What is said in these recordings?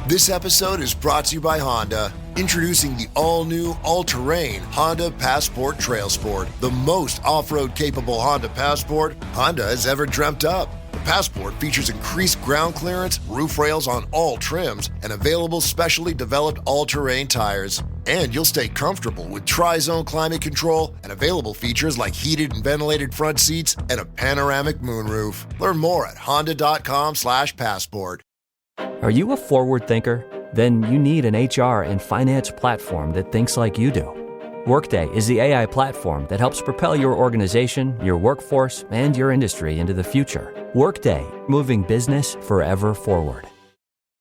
This episode is brought to you by Honda. Introducing the all-new, all-terrain Honda Passport Trail Sport, the most off-road capable Honda Passport Honda has ever dreamt up. The Passport features increased ground clearance, roof rails on all trims, and available specially developed all-terrain tires. And you'll stay comfortable with tri-zone climate control and available features like heated and ventilated front seats and a panoramic moonroof. Learn more at honda.com/passport. Are you a forward thinker? Then you need an HR and finance platform that thinks like you do. Workday is the AI platform that helps propel your organization, your workforce, and your industry into the future. Workday, moving business forever forward.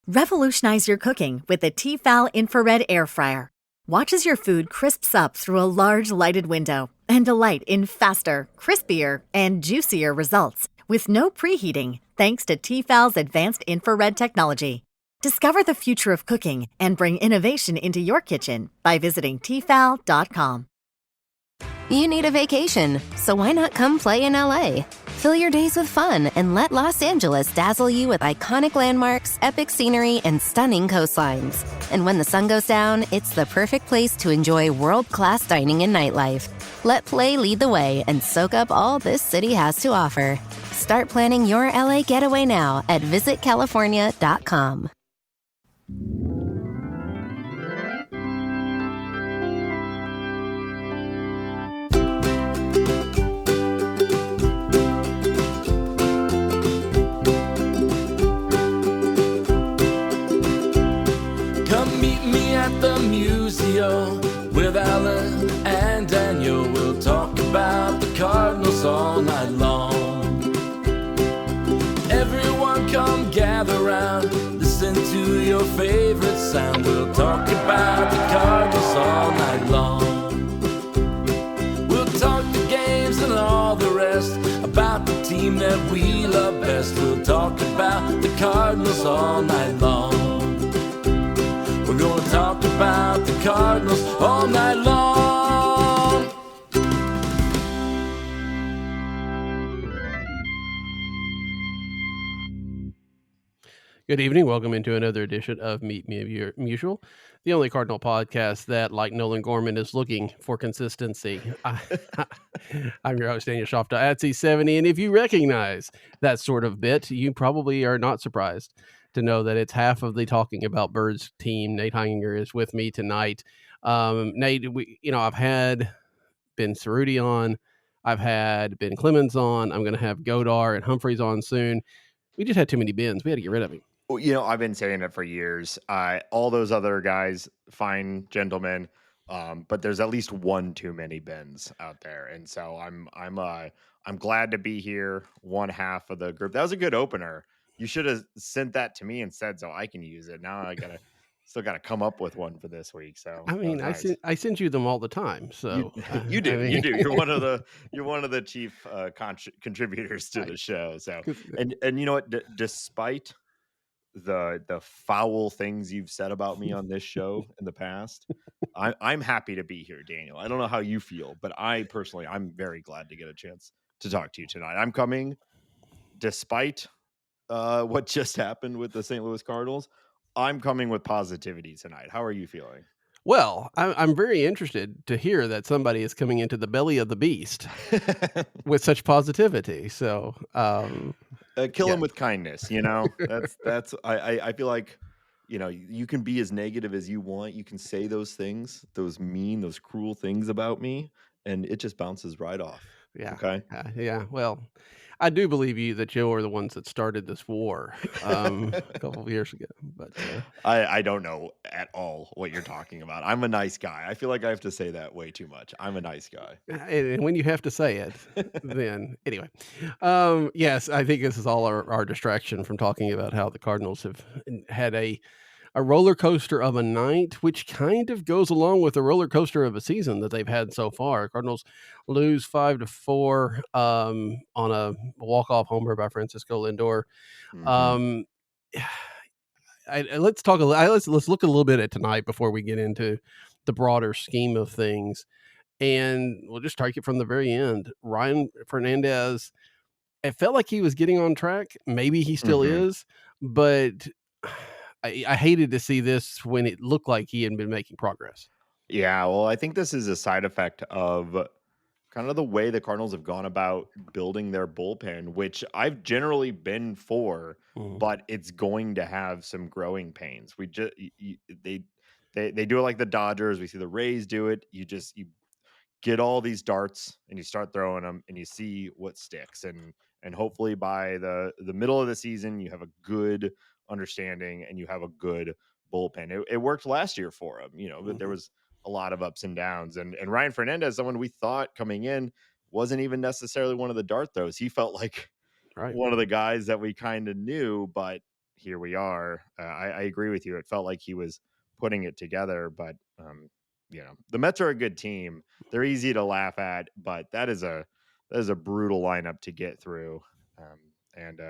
Revolutionize your cooking with the Tefal Infrared Air Fryer. Watch as your food crisps up through a large lighted window and delight in faster, crispier, and juicier results with no preheating, thanks to Tefal's advanced infrared technology. Discover the future of cooking and bring innovation into your kitchen by visiting Tefal.com. You need a vacation, so why not come play in LA? Fill your days with fun and let Los Angeles dazzle you with iconic landmarks, epic scenery, and stunning coastlines. And when the sun goes down, it's the perfect place to enjoy world-class dining and nightlife. Let play lead the way and soak up all this city has to offer. Start planning your LA getaway now at visitcalifornia.com. Come meet me at the Musial with Alan and Daniel. We'll talk about the Cardinals all night long. Everyone come gather round, listen to your favorite sound. We'll talk about the Cardinals all night long. We'll talk the games and all the rest, about the team that we love best. We'll talk about the Cardinals all night long. We're gonna talk about the Cardinals all night long. Good evening. Welcome into another edition of Meet Me Musial, the only Cardinal podcast that, like Nolan Gorman, is looking for consistency. I'm your host, Daniel Shofta at C70, and if you recognize that sort of bit, you probably are not surprised to know that it's half of the Talking About Birds team. Nate Heininger is with me tonight. Nate, I've had Ben Cerruti on. I've had Ben Clemens on. I'm going to have Godar and Humphreys on soon. We just had too many Bens. We had to get rid of him. Well, I've been saying it for years. All those other guys, fine gentlemen, but there's at least one too many Bens out there, and so I'm glad to be here. One half of the group. That was a good opener. You should have sent that to me instead, so I can use it. Now I still gotta come up with one for this week. So I mean, nice. I send you them all the time. So you do. You're one of the chief contributors to the show. So and you know what? Despite the foul things you've said about me on this show in the past, I'm happy to be here, Daniel. I don't know how you feel, but I'm very glad to get a chance to talk to you tonight. I'm coming despite what just happened with the St. Louis Cardinals. I'm coming with positivity tonight. How are you feeling? Well, I'm very interested to hear that somebody is coming into the belly of the beast with such positivity. So, kill him with kindness. That's. I feel like, you can be as negative as you want. You can say those things, those cruel things about me, and it just bounces right off. Yeah. Okay. Yeah. Well, I do believe that you are the ones that started this war a couple of years ago. But I don't know at all what you're talking about. I'm a nice guy. I feel like I have to say that way too much. I'm a nice guy. And when you have to say it, then anyway. Yes, I think this is all our distraction from talking about how the Cardinals have had a roller coaster of a night, which kind of goes along with the roller coaster of a season that they've had so far. Cardinals lose 5-4 on a walk-off homer by Francisco Lindor. Mhm. Let's look a little bit at tonight before we get into the broader scheme of things, and we'll just take it from the very end. Ryan Fernandez, it felt like he was getting on track. Maybe he still is, but I hated to see this when it looked like he had been making progress. Yeah, well, I think this is a side effect of kind of the way the Cardinals have gone about building their bullpen, which I've generally been for, Mhm, but it's going to have some growing pains. We just they do it like the Dodgers. We see the Rays do it. You get all these darts and you start throwing them and you see what sticks, and hopefully by the middle of the season you have a good understanding and you have a good bullpen. It worked last year for him, but there mhm. was a lot of ups and downs, and Ryan Fernandez, someone we thought coming in wasn't even necessarily one of the dart throws. He felt like Right. one of the guys that we kind of knew, but here we are. I agree with you. It felt like he was putting it together, but the Mets are a good team. They're easy to laugh at, but that is a brutal lineup to get through. And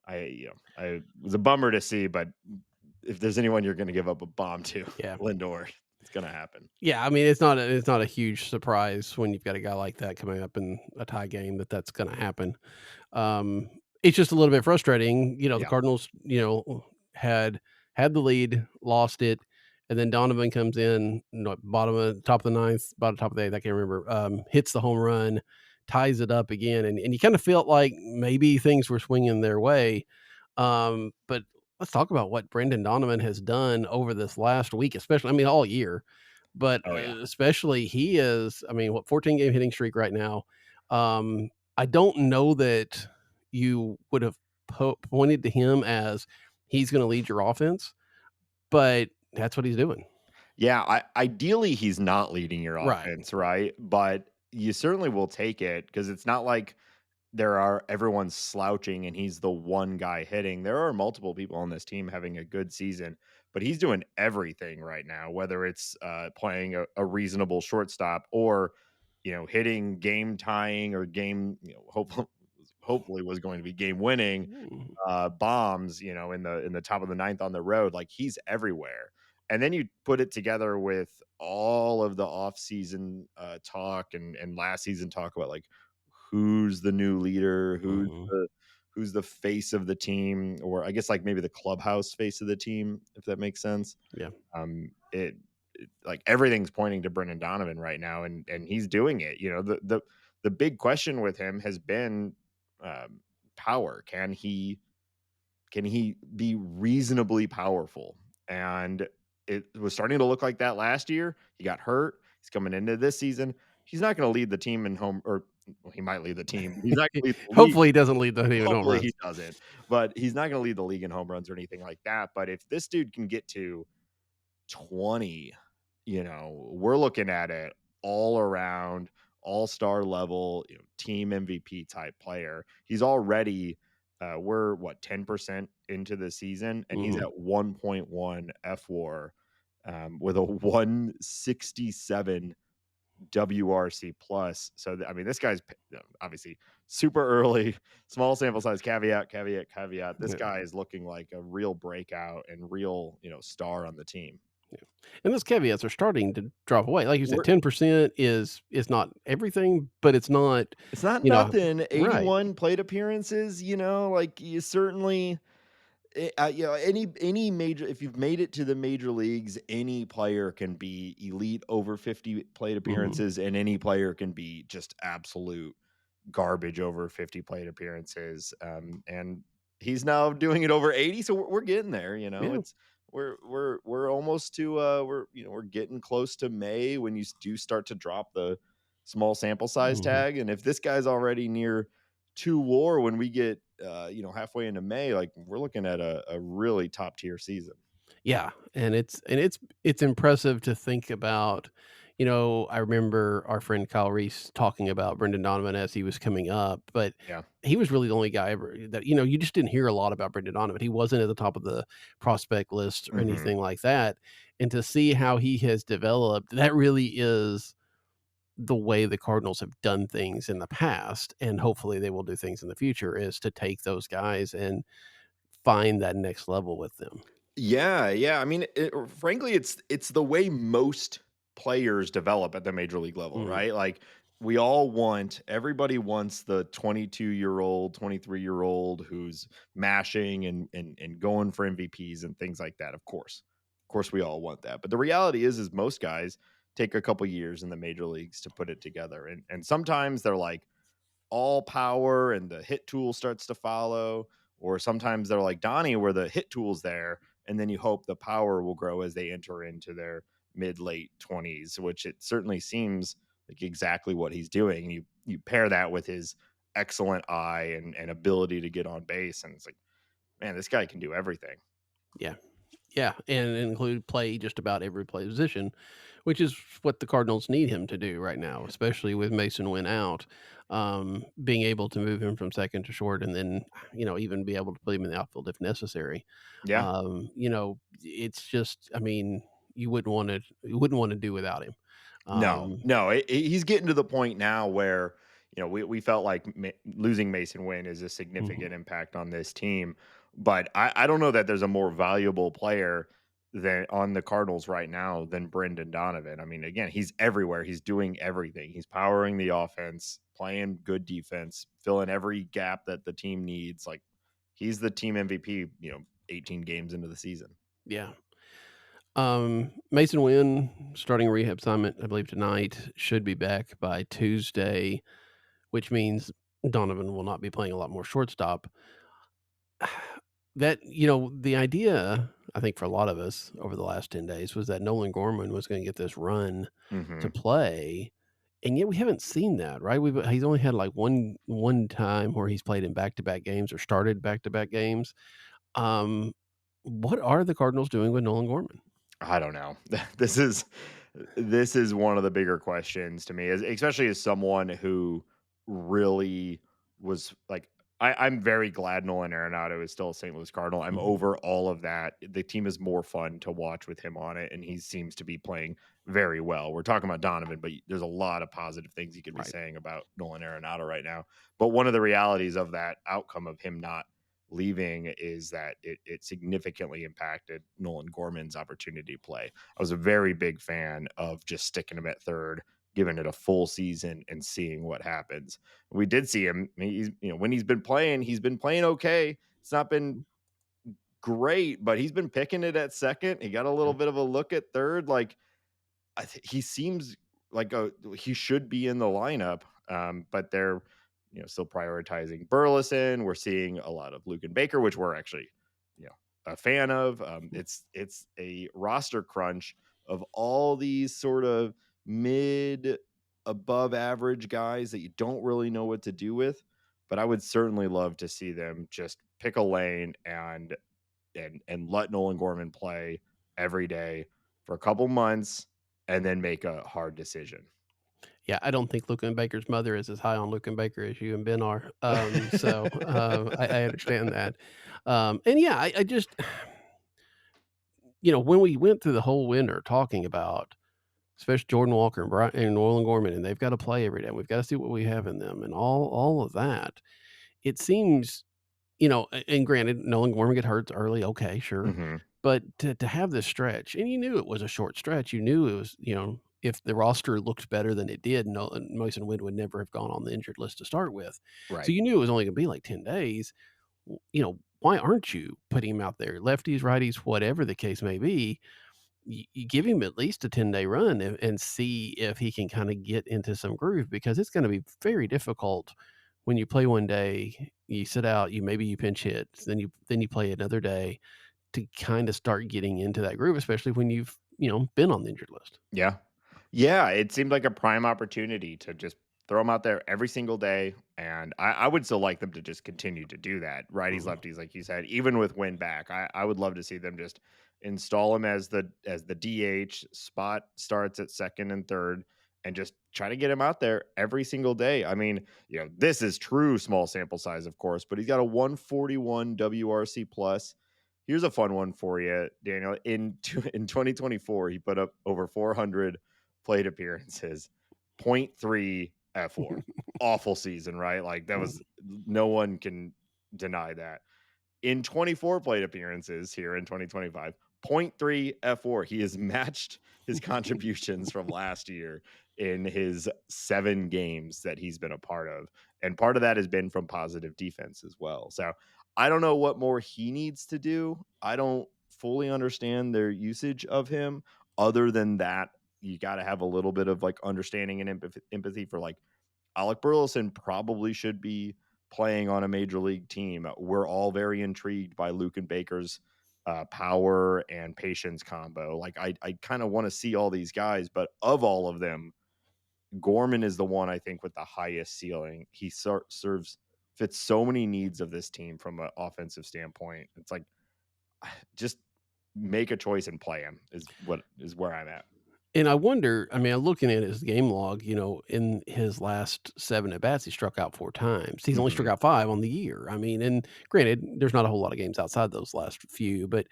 I it was a bummer to see, but if there's anyone you're going to give up a bomb to, Yeah. Lindor, it's going to happen. Yeah, I mean, it's not a huge surprise when you've got a guy like that coming up in a tie game that's gonna happen. It's just a little bit frustrating. The Yeah. Cardinals, had the lead, lost it, and then Donovan comes in, top of the ninth, bottom top of the eighth, I can't remember, hits the home run, ties it up again, and you kind of felt like maybe things were swinging their way. But let's talk about what Brendan Donovan has done over this last week, especially, I mean, all year, but Oh yeah. especially he is, I mean, what, 14-game hitting streak right now. I don't know that you would have pointed to him as he's going to lead your offense, but that's what he's doing. Yeah, ideally he's not leading your Right. offense, right? But you certainly will take it because it's not like everyone's slouching and he's the one guy hitting. There are multiple people on this team having a good season, but he's doing everything right now, whether it's playing a reasonable shortstop or hitting game tying or game, hopefully was going to be game winning Mm, bombs, in the top of the ninth on the road. Like, he's everywhere. And then you put it together with all of the offseason talk and last season talk about, like, who's the new leader, mhm. who's the face of the team, or I guess like maybe the clubhouse face of the team, if that makes sense. Yeah. Like, everything's pointing to Brendan Donovan right now, and he's doing it. The big question with him has been um, power. Can he be reasonably powerful? And it was starting to look like that last year. He got hurt. He's coming into this season. He's not going to lead the team in home, or well, he might lead the team. He's not going to lead the league. Hopefully he doesn't lead the team in home Hopefully he runs. doesn't, but he's not going to lead the league in home runs or anything like that. But if this dude can get to 20, we're looking at it all around, all-star level, team MVP type player. He's already we're what, 10% into the season, and he's Mhm. at 1.1 FWAR with a 167 WRC plus. So I mean, this guy's obviously super early, small sample size, caveat, caveat, caveat. This Yeah. guy is looking like a real breakout and real, star on the team. Yeah. And those caveats are starting to drop away. Like you said, We're 10% is not everything, but it's not, It's not you know nothing. right. 81 plate appearances, like, you certainly any major, if you've made it to the major leagues, any player can be elite over 50 plate Mhm. appearances, and any player can be just absolute garbage over 50 plate appearances. And he's now doing it over 80, so we're getting there. Yeah. It's we're almost to we're getting close to May when you do start to drop the small sample size Mhm. tag. And if this guy's already near 2 WAR when we get halfway into May, like, we're looking at a really top tier season. Yeah, and it's impressive to think about. I remember our friend Kyle Reese talking about Brendan Donovan as he was coming up, but Yeah. he was really the only guy ever that you just didn't hear a lot about Brendan Donovan. He wasn't at the top of the prospect list or Hmm. anything like that, and to see how he has developed, that really is the way the Cardinals have done things in the past, and hopefully they will do things in the future, is to take those guys and find that next level with them. Yeah, yeah. I mean, frankly, it's the way most players develop at the major league level, Mhm. right? Like, everybody wants the 22-year-old, 23-year-old who's mashing and going for MVPs and things like that. Of course, we all want that. But the reality is most guys take a couple years in the major leagues to put it together. And sometimes they're like all power and the hit tool starts to follow, or sometimes they're like Donnie where the hit tool's there and then you hope the power will grow as they enter into their mid-late 20s, which it certainly seems like exactly what he's doing. You pair that with his excellent eye and ability to get on base, and it's like, man, this guy can do everything. Yeah, and include play just about every position, which is what the Cardinals need him to do right now, especially with Masyn Winn out. Being able to move him from second to short, and then even be able to put him in the outfield if necessary. Yeah. It's just, I mean, you wouldn't want to do without him. No, he's getting to the point now where we felt like losing Masyn Winn is a significant impact on this team, but I don't know that there's a more valuable player than on the Cardinals right now than Brendan Donovan. I mean, again, he's everywhere. He's doing everything. He's powering the offense, playing good defense, filling every gap that the team needs. Like, he's the team MVP. 18 games into the season. Yeah. Masyn Winn starting rehab assignment, I believe tonight, should be back by Tuesday, which means Donovan will not be playing a lot more shortstop. That, the idea, I think for a lot of us over the last 10 days was that Nolan Gorman was going to get this run to play. And yet we haven't seen that, right? He's only had like one time where he's played in back-to-back games or started back-to-back games. What are the Cardinals doing with Nolan Gorman? I don't know. This is one of the bigger questions to me, especially as someone who really was like, I'm very glad Nolan Arenado is still a St. Louis Cardinal. I'm over all of that. The team is more fun to watch with him on it, and he seems to be playing very well. We're talking about Donovan, but there's a lot of positive things you could be saying about Nolan Arenado right now. But one of the realities of that outcome of him not leaving is that it significantly impacted Nolan Gorman's opportunity to play. I was a very big fan of just sticking him at third, giving it a full season and seeing what happens. We did see him. He's, when he's been playing okay. It's not been great, but he's been picking it at second. He got a little bit of a look at third. Like, he seems like he should be in the lineup, but they're still prioritizing Burleson. We're seeing a lot of Luke and Baker, which we're actually a fan of. It's a roster crunch of all these sort of mid above average guys that you don't really know what to do with, but I would certainly love to see them just pick a lane and let Nolan Gorman play every day for a couple months and then make a hard decision. Yeah, I don't think Luke and Baker's mother is as high on Luke and Baker as you and Ben are. So I understand that. And yeah, I just, when we went through the whole winter talking about, especially Jordan Walker and Nolan Gorman, and they've got to play every day. We've got to see what we have in them and all of that. It seems, and granted, Nolan Gorman get hurt early. Okay, sure. But to have this stretch, and you knew it was a short stretch. You knew it was, if the roster looked better than it did, Masyn Winn would never have gone on the injured list to start with. Right. So you knew it was only going to be like 10 days. Why aren't you putting him out there? Lefties, righties, whatever the case may be, you give him at least a 10-day run and see if he can kind of get into some groove, because it's going to be very difficult when you play one day, you sit out, maybe you pinch hit, then you play another day to kind of start getting into that groove, especially when you've, been on the injured list. Yeah. Yeah. It seemed like a prime opportunity to just throw them out there every single day. And I would still like them to just continue to do that. Righties, lefties, like you said, even with Winn back, I would love to see them just install him as the DH, spot starts at second and third, and just try to get him out there every single day. I mean, this is true small sample size, of course, but he's got a 141 WRC plus. Here's a fun one for you, Daniel. In 2024, he put up over 400 plate appearances, 0.3 F4. Awful season, right? Like, that was, no one can deny that. In 24 plate appearances here in 2025, 0.3 F4. He has matched his contributions from last year in his 7 games that he's been a part of. And part of that has been from positive defense as well. So I don't know what more he needs to do. I don't fully understand their usage of him. Other than that, you got to have a little bit of like understanding and empathy for like Alec Burleson probably should be playing on a major league team. We're all very intrigued by Luke and Baker's power and patience combo. Like I kind of want to see all these guys, but of all of them, Gorman is the one I think with the highest ceiling. He fits so many needs of this team from an offensive standpoint. It's like just make a choice and play him is where I'm at. And I wonder, I mean, I'm looking at his game log, in his last 7 at bats, he struck out 4 times. He's only struck out 5 on the year. I mean, and granted, there's not a whole lot of games outside those last few, but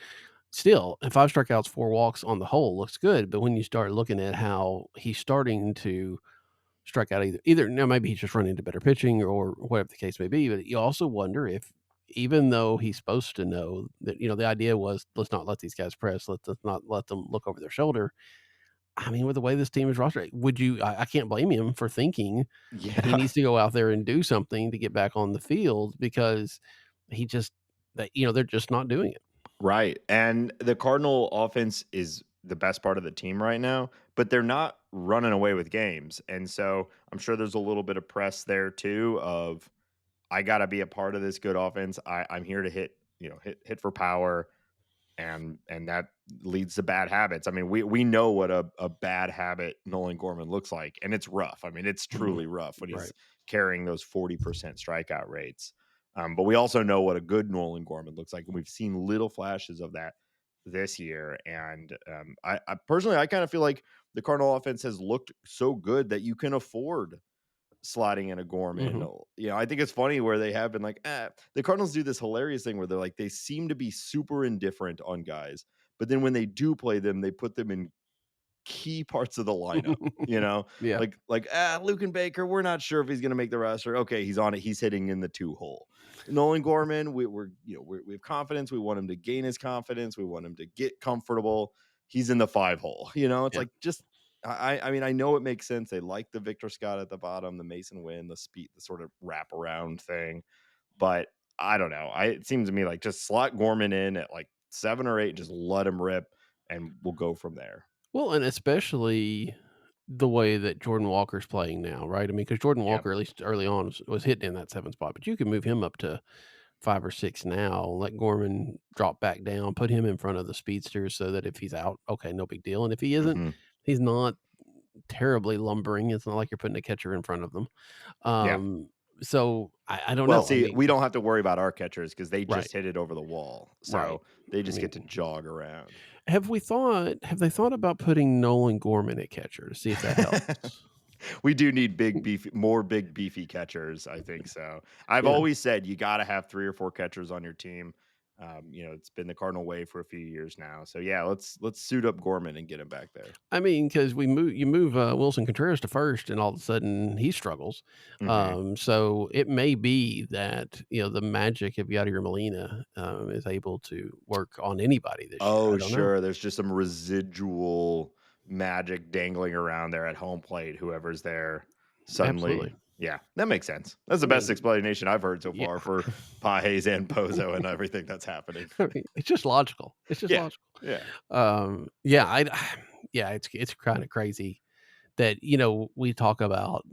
still, 5 strikeouts, 4 walks on the whole looks good. But when you start looking at how he's starting to strike out either now, maybe he's just running into better pitching or whatever the case may be, but you also wonder if, even though he's supposed to know that, the idea was let's not let these guys press, let's not let them look over their shoulder. I mean, with the way this team is rostered, I can't blame him for thinking he needs to go out there and do something to get back on the field because they're just not doing it. Right. And the Cardinal offense is the best part of the team right now, but they're not running away with games. And so I'm sure there's a little bit of press there too of I got to be a part of this good offense. I'm here to hit for power. And that leads to bad habits. I mean, we know what a bad habit Nolan Gorman looks like, and it's rough. I mean, it's truly rough when he's carrying those 40% strikeout rates. But we also know what a good Nolan Gorman looks like, and we've seen little flashes of that this year. And I personally, I kind of feel like the Cardinal offense has looked so good that you can afford sliding in a Gorman. I think it's funny where they have been like, the Cardinals do this hilarious thing where they're like, they seem to be super indifferent on guys, but then when they do play them, they put them in key parts of the lineup, Yeah. like Luke and Baker, we're not sure if he's going to make the roster. Okay, he's on it. He's hitting in the 2 hole. Nolan Gorman, we have confidence. We want him to gain his confidence. We want him to get comfortable. He's in the 5 hole. It's like just. I mean, I know it makes sense. They like the Victor Scott at the bottom, the Masyn Winn, the speed, the sort of wraparound thing. But I don't know. It seems to me like just slot Gorman in at like 7 or 8, just let him rip, and we'll go from there. Well, and especially the way that Jordan Walker's playing now, right? I mean, because Jordan Walker, at least early on, was hitting in that 7 spot, but you can move him up to 5 or 6 now, let Gorman drop back down, put him in front of the speedsters so that if he's out, okay, no big deal. And if he isn't, he's not terribly lumbering. It's not like you're putting a catcher in front of them. So I don't know. Well, see, we don't have to worry about our catchers because they just hit it over the wall. So they just get to jog around. Have they thought about putting Nolan Gorman at catcher to see if that helps? We do need more big beefy catchers. I think so. I've always said you got to have 3 or 4 catchers on your team. It's been the Cardinal way for a few years now. So yeah, let's suit up Gorman and get him back there. I mean, because you move Wilson Contreras to first, and all of a sudden he struggles. So it may be that the magic of Yadier Molina is able to work on anybody this year. Oh, sure. There's just some residual magic dangling around there at home plate. Whoever's there suddenly. Absolutely. Yeah, that makes sense. That's the best explanation I've heard so far for Pages and Pozo and everything that's happening. I mean, it's just logical. It's just logical. Yeah. It's kind of crazy that we talk about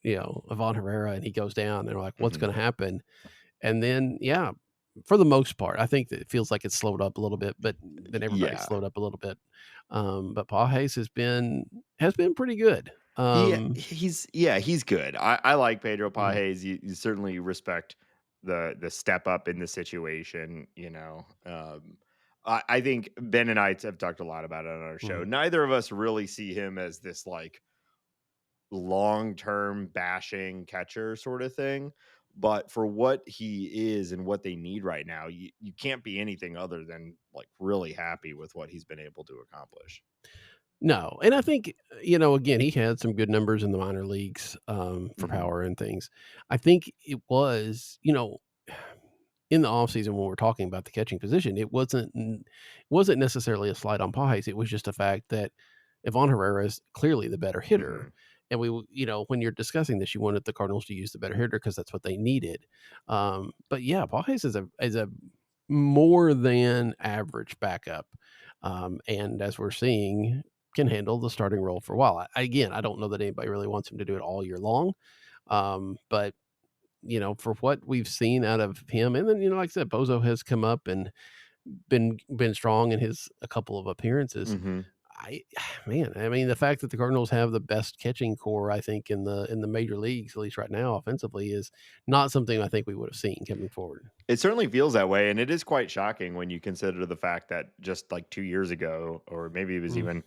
Ivan Herrera and he goes down and we're like, what's going to happen? And then for the most part, I think that it feels like it's slowed up a little bit, but then everybody's slowed up a little bit. But Pages has been pretty good. He's good. I like Pedro Pages. You certainly respect the step up in the situation. I think Ben and I have talked a lot about it on our show. Neither of us really see him as this like long-term bashing catcher sort of thing. But for what he is and what they need right now, you can't be anything other than like really happy with what he's been able to accomplish. No. And I think, again, he had some good numbers in the minor leagues for power and things. I think it was, in the offseason when we're talking about the catching position, it wasn't necessarily a slight on Pages. It was just a fact that Ivan Herrera is clearly the better hitter. Mm-hmm. And when you're discussing this, you wanted the Cardinals to use the better hitter because that's what they needed. But yeah, Pages is a more than average backup. And as we're seeing, can handle the starting role for a while. Again, I don't know that anybody really wants him to do it all year long. But for what we've seen out of him, and then, like I said, Bozo has come up and been strong in his a couple of appearances. Mm-hmm. I mean, the fact that the Cardinals have the best catching core, I think, in the major leagues, at least right now, offensively, is not something I think we would have seen coming forward. It certainly feels that way, and it is quite shocking when you consider the fact that just like 2 years ago, or maybe it was even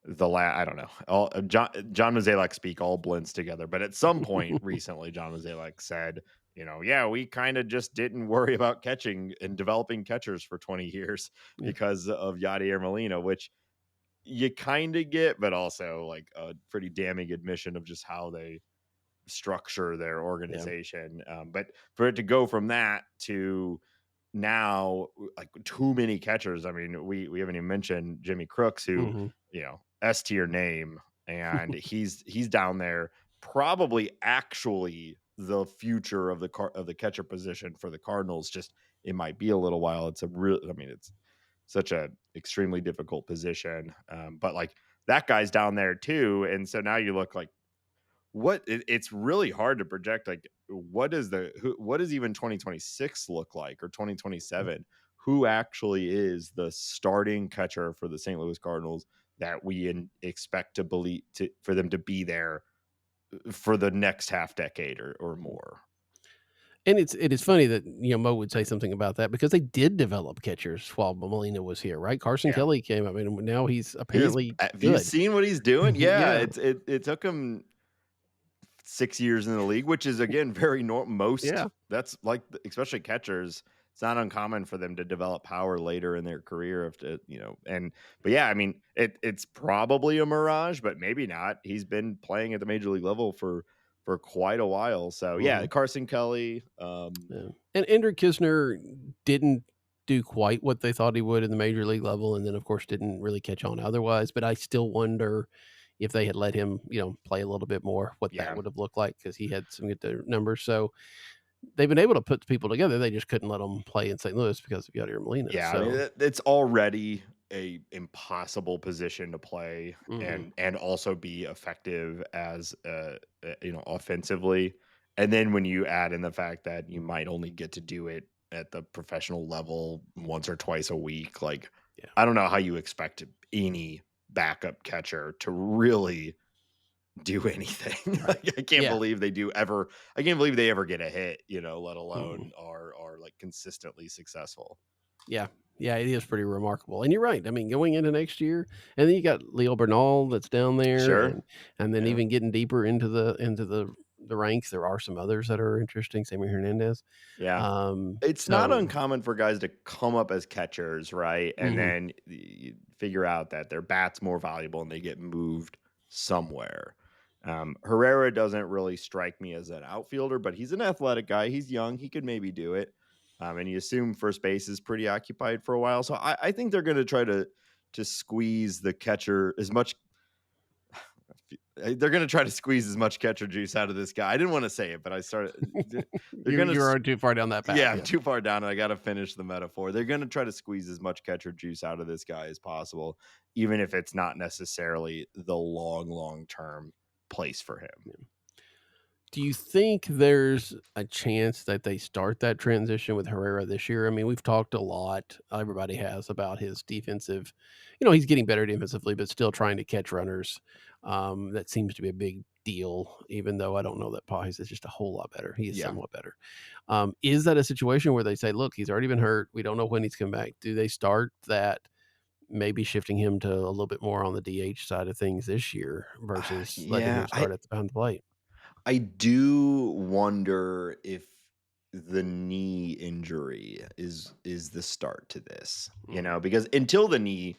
I don't know. All John Mozeliak speak all blends together, but at some point recently, John Mozeliak said, yeah, we kind of just didn't worry about catching and developing catchers for 20 years because of Yadier Molina, which you kind of get, but also like a pretty damning admission of just how they structure their organization. But for it to go from that to now, like too many catchers. I mean, we haven't even mentioned Jimmy Crooks, who S tier name, and he's down there, probably actually the future of the catcher position for the Cardinals. Just it might be a little while. It's such a extremely difficult position, but like that guy's down there too, and so now you look like it's really hard to project, like what does even 2026 look like, or 2027, who actually is the starting catcher for the St. Louis Cardinals that we expect for them to be there for the next half decade or more. And it is funny that Mo would say something about that, because they did develop catchers while Molina was here, right? Carson Kelly came up, and now he's apparently have you seen what he's doing? Yeah. It took him 6 years in the league, which is again very normal. That's like, especially catchers, it's not uncommon for them to develop power later in their career. But yeah, I mean, it's probably a mirage, but maybe not. He's been playing at the major league level for quite a while. So yeah, Carson Kelly. And Hendrik Kisner didn't do quite what they thought he would in the major league level, and then of course didn't really catch on otherwise. But I still wonder if they had let him, play a little bit more, what that would have looked like, because he had some good numbers. So they've been able to put the people together. They just couldn't let them play in St. Louis because of Yadier Molina. Yeah, so I mean, it's already a impossible position to play and also be effective as offensively. And then when you add in the fact that you might only get to do it at the professional level once or twice a week, like I don't know how you expect any backup catcher to really do anything. Like, I can't believe they ever get a hit, let alone are like consistently successful. Yeah, it is pretty remarkable. And you're right. I mean, going into next year, and then you got Leo Bernal that's down there, sure, and then even getting deeper into the ranks, there are some others that are interesting. Sammy Hernandez. Yeah, it's not uncommon for guys to come up as catchers, right? And then you figure out that their bat's more valuable and they get moved somewhere. Herrera doesn't really strike me as an outfielder, but he's an athletic guy. He's young. He could maybe do it. And you assume first base is pretty occupied for a while. So I think they're going to try to squeeze the catcher as much. They're going to try to squeeze as much catcher juice out of this guy. I didn't want to say it, but I started. You're too far down that path. Yeah, I'm too far down, and I got to finish the metaphor. They're going to try to squeeze as much catcher juice out of this guy as possible, even if it's not necessarily the long-term place for him. Do you think there's a chance that they start that transition with Herrera this year? I mean, we've talked a lot, everybody has, about his defensive. He's getting better defensively, but still trying to catch runners. That seems to be a big deal, even though I don't know that Pages is just a whole lot better. He is somewhat better. Is that a situation where they say, look, he's already been hurt, we don't know when he's coming back? Do they start that, maybe shifting him to a little bit more on the DH side of things this year versus letting him start at the behind the plate? I do wonder if the knee injury is the start to this, because until the knee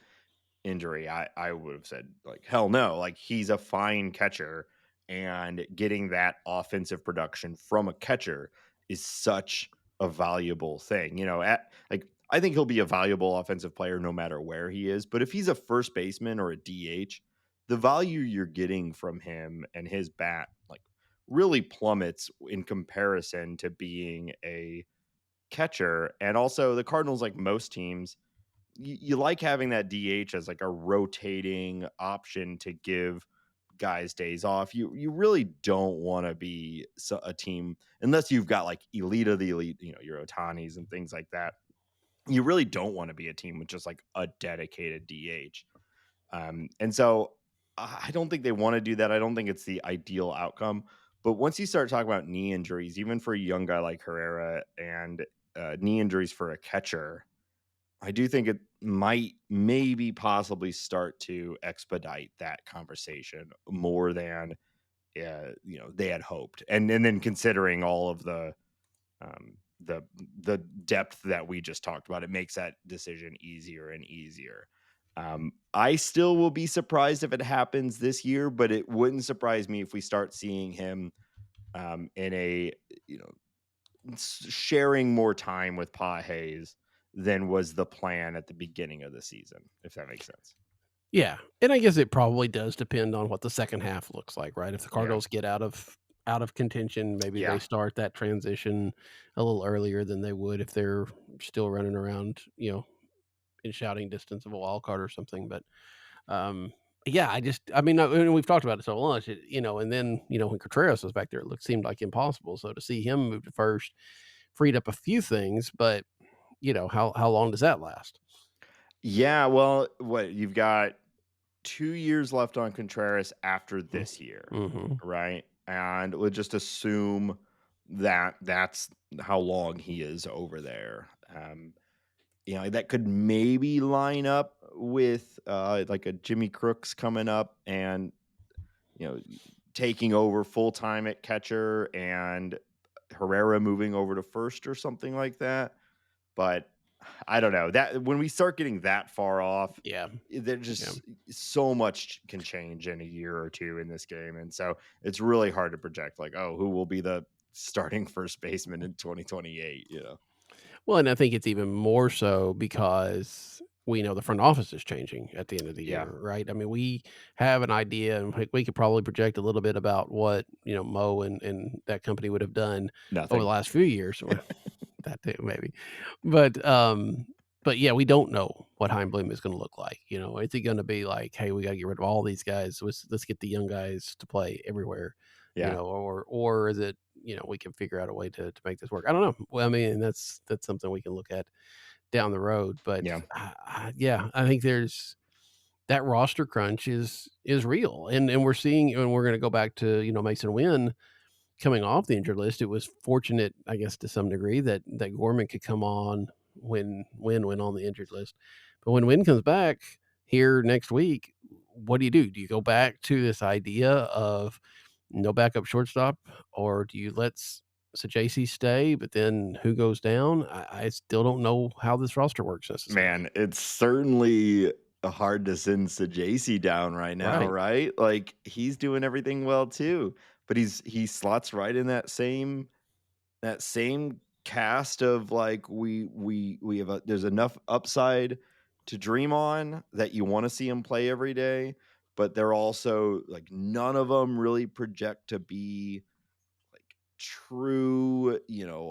injury, I would have said, like, hell no. Like, he's a fine catcher, and getting that offensive production from a catcher is such a valuable thing. I think he'll be a valuable offensive player no matter where he is. But if he's a first baseman or a DH, the value you're getting from him and his bat like really plummets in comparison to being a catcher. And also the Cardinals, like most teams, you like having that DH as like a rotating option to give guys days off. You really don't want to be a team unless you've got like elite of the elite, your Otanis and things like that. You really don't want to be a team with just like a dedicated DH. And so I don't think they want to do that. I don't think it's the ideal outcome. But once you start talking about knee injuries, even for a young guy like Herrera, and knee injuries for a catcher, I do think it might maybe possibly start to expedite that conversation more than they had hoped. And then considering all of um, the depth that we just talked about, it makes that decision easier and easier. I still will be surprised if it happens this year, but it wouldn't surprise me if we start seeing him in a sharing more time with Pa Hayes than was the plan at the beginning of the season, if that makes sense. Yeah, and I guess it probably does depend on what the second half looks like, right? If the Cardinals get out of contention, maybe they start that transition a little earlier than they would if they're still running around, in shouting distance of a wild card or something. But yeah, I mean, we've talked about it so much, and then when Contreras was back there, it seemed like impossible. So to see him move to first freed up a few things, but how long does that last? Yeah, well, what you've got 2 years left on Contreras after this year, Mm-hmm. right? And we'll just assume that that's how long he is over there. That could maybe line up with like a Jimmy Crooks coming up and taking over full time at catcher and Herrera moving over to first or something like that. But I don't know that when we start getting that far off, there's just so much can change in a year or two in this game. And so it's really hard to project like, oh, who will be the starting first baseman in 2028, Well, and I think it's even more so because we know the front office is changing at the end of the year, right? I mean, we have an idea, and we could probably project a little bit about what Mo and that company would have done over the last few years, or that too, maybe. But yeah, we don't know what Heimblum is going to look like. Is it going to be like, hey, we got to get rid of all these guys? Let's get the young guys to play everywhere. Or is it, we can figure out a way to make this work. I don't know. Well, I mean, that's something we can look at down the road. But I think there's that roster crunch is real, and we're seeing, and we're going to go back to Masyn Winn coming off the injured list. It was fortunate, I guess, to some degree that Gorman could come on when Winn went on the injured list. But when Winn comes back here next week, what do? Do you go back to this idea of no backup shortstop, or do you let JC stay, but then who goes down? I still don't know how this roster works necessarily. Man, it's certainly hard to send JC down right now, right? Like he's doing everything well too, but he slots right in that same cast of like we have there's enough upside to dream on that you want to see him play every day, but they're also like none of them really project to be like true,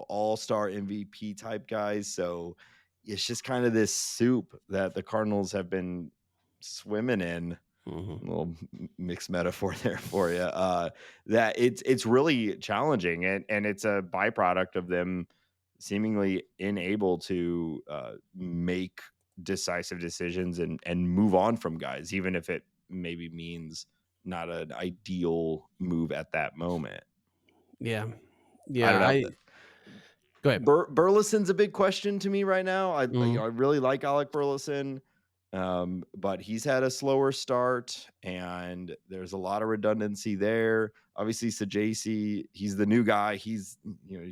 all-star MVP type guys. So it's just kind of this soup that the Cardinals have been swimming in. Mm-hmm. A little mixed metaphor there for you. That it's really challenging, and it's a byproduct of them seemingly unable to make decisive decisions and move on from guys, even if it maybe means not an ideal move at that moment. Yeah. I don't know. Go ahead. Burleson's a big question to me right now. I really like Alec Burleson. But he's had a slower start and there's a lot of redundancy there. Obviously, JC, he's the new guy. He's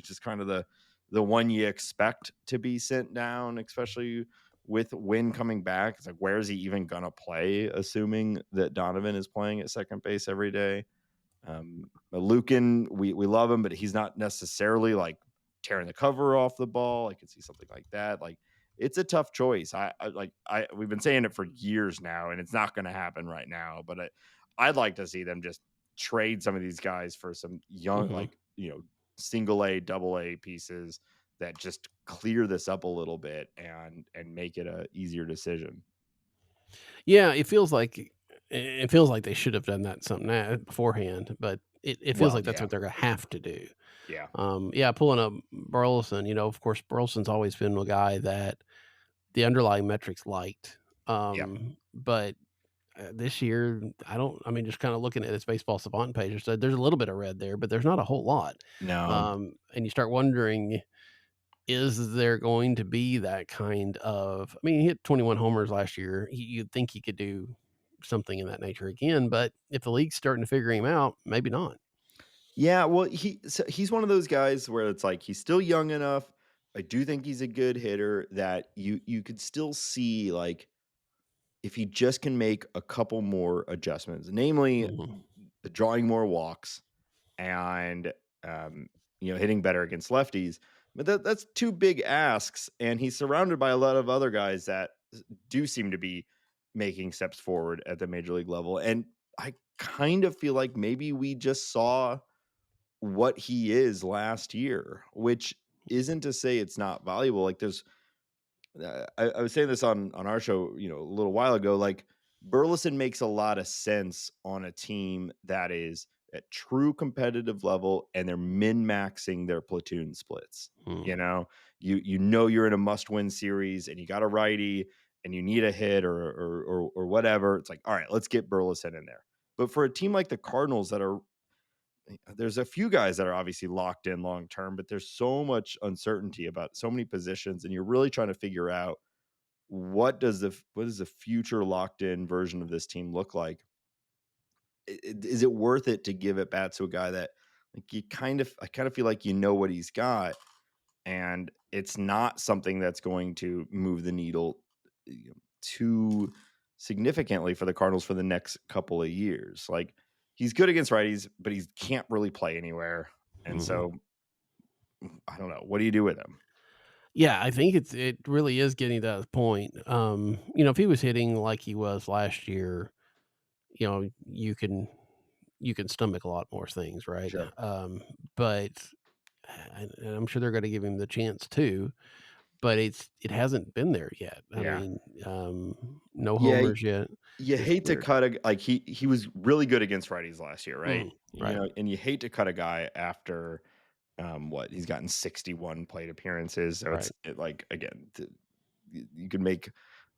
just kind of the one you expect to be sent down, especially with Winn coming back. It's like, where is he even gonna play, assuming that Donovan is playing at second base every day? Lukin, we love him, but he's not necessarily like tearing the cover off the ball. I could see something like that. Like it's a tough choice. We've been saying it for years now, and it's not going to happen right now. But I'd like to see them just trade some of these guys for some young, single A, double A pieces that just clear this up a little bit and make it a easier decision. Yeah, it feels like they should have done that something beforehand, but it feels like that's what they're gonna have to do. Yeah. Pulling up Burleson, of course, Burleson's always been a guy that the underlying metrics liked. But this year, just kind of looking at his baseball savant page, so there's a little bit of red there, but there's not a whole lot. No. And you start wondering, is there going to be that kind of, he hit 21 homers last year. You'd think he could do something in that nature again, but if the league's starting to figure him out, maybe not. Yeah, well, he's one of those guys where it's like he's still young enough. I do think he's a good hitter that you could still see, like, if he just can make a couple more adjustments, namely drawing more walks and hitting better against lefties. But that's two big asks, and he's surrounded by a lot of other guys that do seem to be making steps forward at the major league level. And I kind of feel like maybe we just saw what he is last year, which isn't to say it's not valuable. Like there's, I was saying this on our show, a little while ago, like Burleson makes a lot of sense on a team that is at true competitive level and they're min-maxing their platoon splits. You're in a must-win series and you got a righty and you need a hit or whatever. It's like, all right, let's get Burleson in there. But for a team like the Cardinals there's a few guys that are obviously locked in long term, but there's so much uncertainty about so many positions, and you're really trying to figure out what does the future locked in version of this team look like? Is it worth it to give at bats to a guy that like I kind of feel like what he's got, and it's not something that's going to move the needle too significantly for the Cardinals for the next couple of years. Like he's good against righties, but he can't really play anywhere. And so I don't know. What do you do with him? Yeah, I think it really is getting to that point. If he was hitting like he was last year, you can stomach a lot more things, right? Sure. But and I'm sure they're going to give him the chance too, but it hasn't been there yet. No homers yet. You hate to cut he was really good against righties last year, right? Right. And you hate to cut a guy after he's gotten 61 plate appearances. So Right. you could make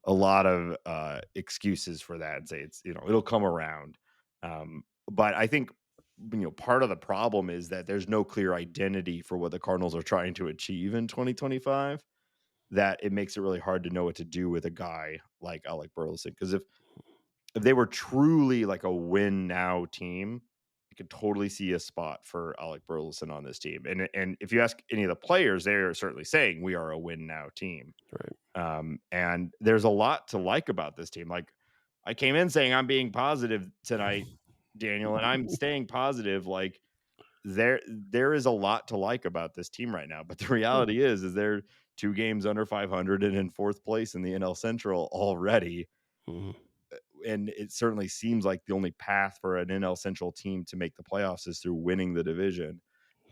a lot of excuses for that and say it'll come around. But I think part of the problem is that there's no clear identity for what the Cardinals are trying to achieve in 2025, that it makes it really hard to know what to do with a guy like Alec Burleson. Because if they were truly like a win now team, I could totally see a spot for Alec Burleson on this team. And if you ask any of the players, they're certainly saying we are a win now team. Right. And there's a lot to like about this team. Like I came in saying I'm being positive tonight, Daniel, and I'm staying positive. Like there is a lot to like about this team right now. But the reality is they're 2 games under 500 and in 4th place in the NL Central already. And it certainly seems like the only path for an NL Central team to make the playoffs is through winning the division.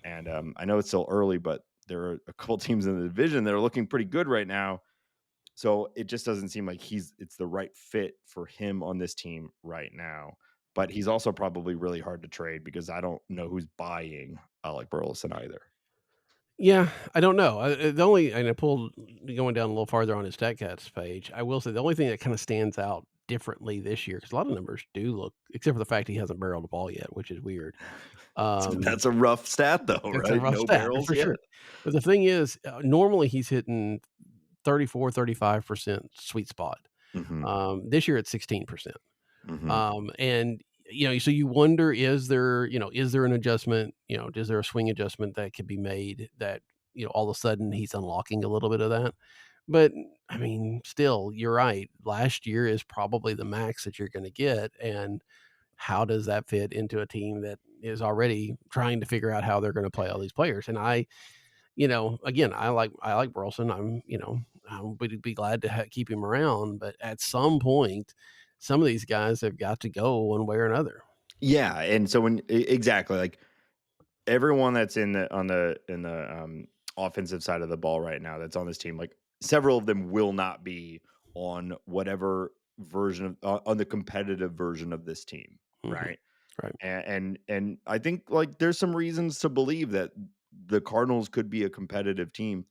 And I know it's still early, but there are a couple teams in the division that are looking pretty good right now. So it just doesn't seem like it's the right fit for him on this team right now. But he's also probably really hard to trade because I don't know who's buying Alec Burleson either. Yeah, I don't know. I pulled going down a little farther on his StatCats page. I will say the only thing that kind of stands out differently this year, because a lot of numbers do look, except for the fact he hasn't barreled a ball yet, which is weird. That's a rough stat, though, It's right? a rough No stat, barrels for yet. sure. But the thing is, normally he's hitting 34, 35% sweet spot. This year it's 16%. And so you wonder, is there an adjustment, is there a swing adjustment that could be made that, all of a sudden he's unlocking a little bit of that. But still, you're right. Last year is probably the max that you're going to get. And how does that fit into a team that is already trying to figure out how they're going to play all these players? And again, I like Burleson. we'd be glad to keep him around. But at some point, some of these guys have got to go one way or another. Yeah, and so exactly, like everyone that's in the offensive side of the ball right now that's on this team, like several of them will not be on whatever version of on the competitive version of this team, right? Right. And I think like there's some reasons to believe that the Cardinals could be a competitive team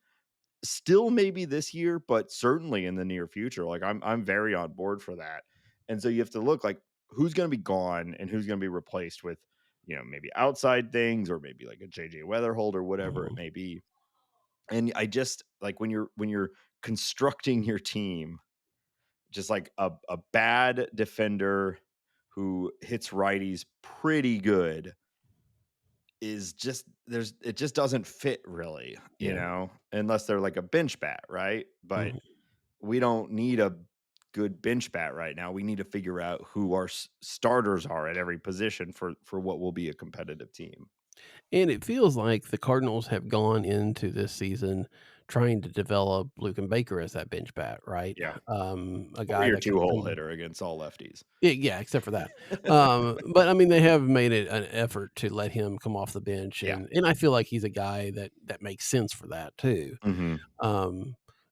still, maybe this year, but certainly in the near future. Like I'm very on board for that. And so you have to look like who's going to be gone and who's going to be replaced with, maybe outside things or maybe like a JJ Weatherhold or whatever it may be. And I just like when you're constructing your team, just like a bad defender who hits righties pretty good is just it just doesn't fit really, unless they're like a bench bat, right? But we don't need a good bench bat right now. We need to figure out who our starters are at every position for what will be a competitive team. And it feels like the Cardinals have gone into this season trying to develop Luke and Baker as that bench bat, right? Yeah. A Or guy your that can two-hole hitter against all lefties. Yeah, except for that. But I mean, they have made it an effort to let him come off the bench, Yeah. and I feel like he's a guy that makes sense for that too.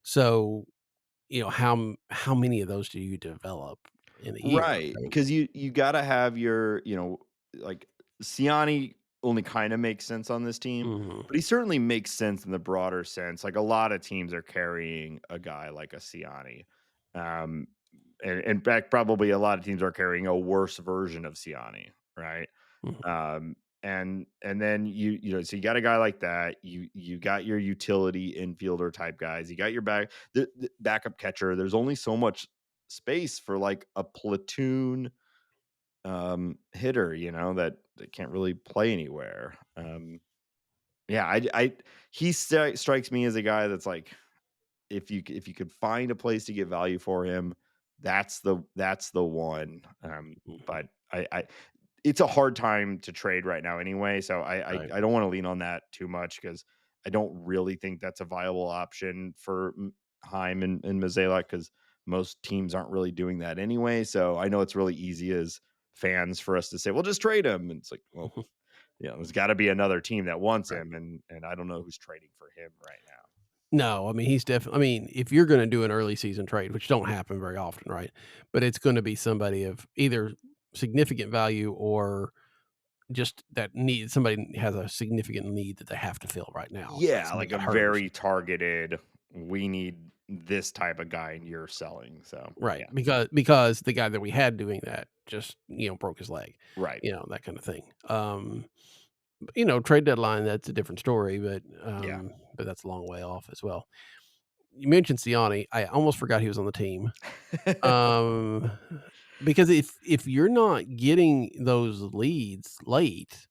So how many of those do you develop in a year? Right, because you gotta have your, like Siani only kind of makes sense on this team, but he certainly makes sense in the broader sense. Like a lot of teams are carrying a guy like a Siani. And in fact, probably a lot of teams are carrying a worse version of Siani, right? And then so you got a guy like that. You got your utility infielder type guys. You got your the backup catcher. There's only so much space for like a platoon hitter, that can't really play anywhere. He strikes me as a guy that's like, if you could find a place to get value for him, that's the one. But I it's a hard time to trade right now anyway, so I don't want to lean on that too much because I don't really think that's a viable option for Heim and Musial because most teams aren't really doing that anyway. So I know it's really easy as fans for us to say, well, just trade him. And it's like, well, there's got to be another team that wants him, and I don't know who's trading for him right now. No, I mean, he's definitely. I mean, if you're going to do an early season trade, which don't happen very often, right? But it's going to be somebody of either significant value or just that need. Somebody has a significant need that they have to fill right now. Yeah, like a very targeted. We need this type of guy, and you're selling. So right, yeah. because the guy that we had doing that just broke his leg, right? That kind of thing. Trade deadline, that's a different story, but but that's a long way off as well. You mentioned Siani. I almost forgot he was on the team. Because if you're not getting those leads late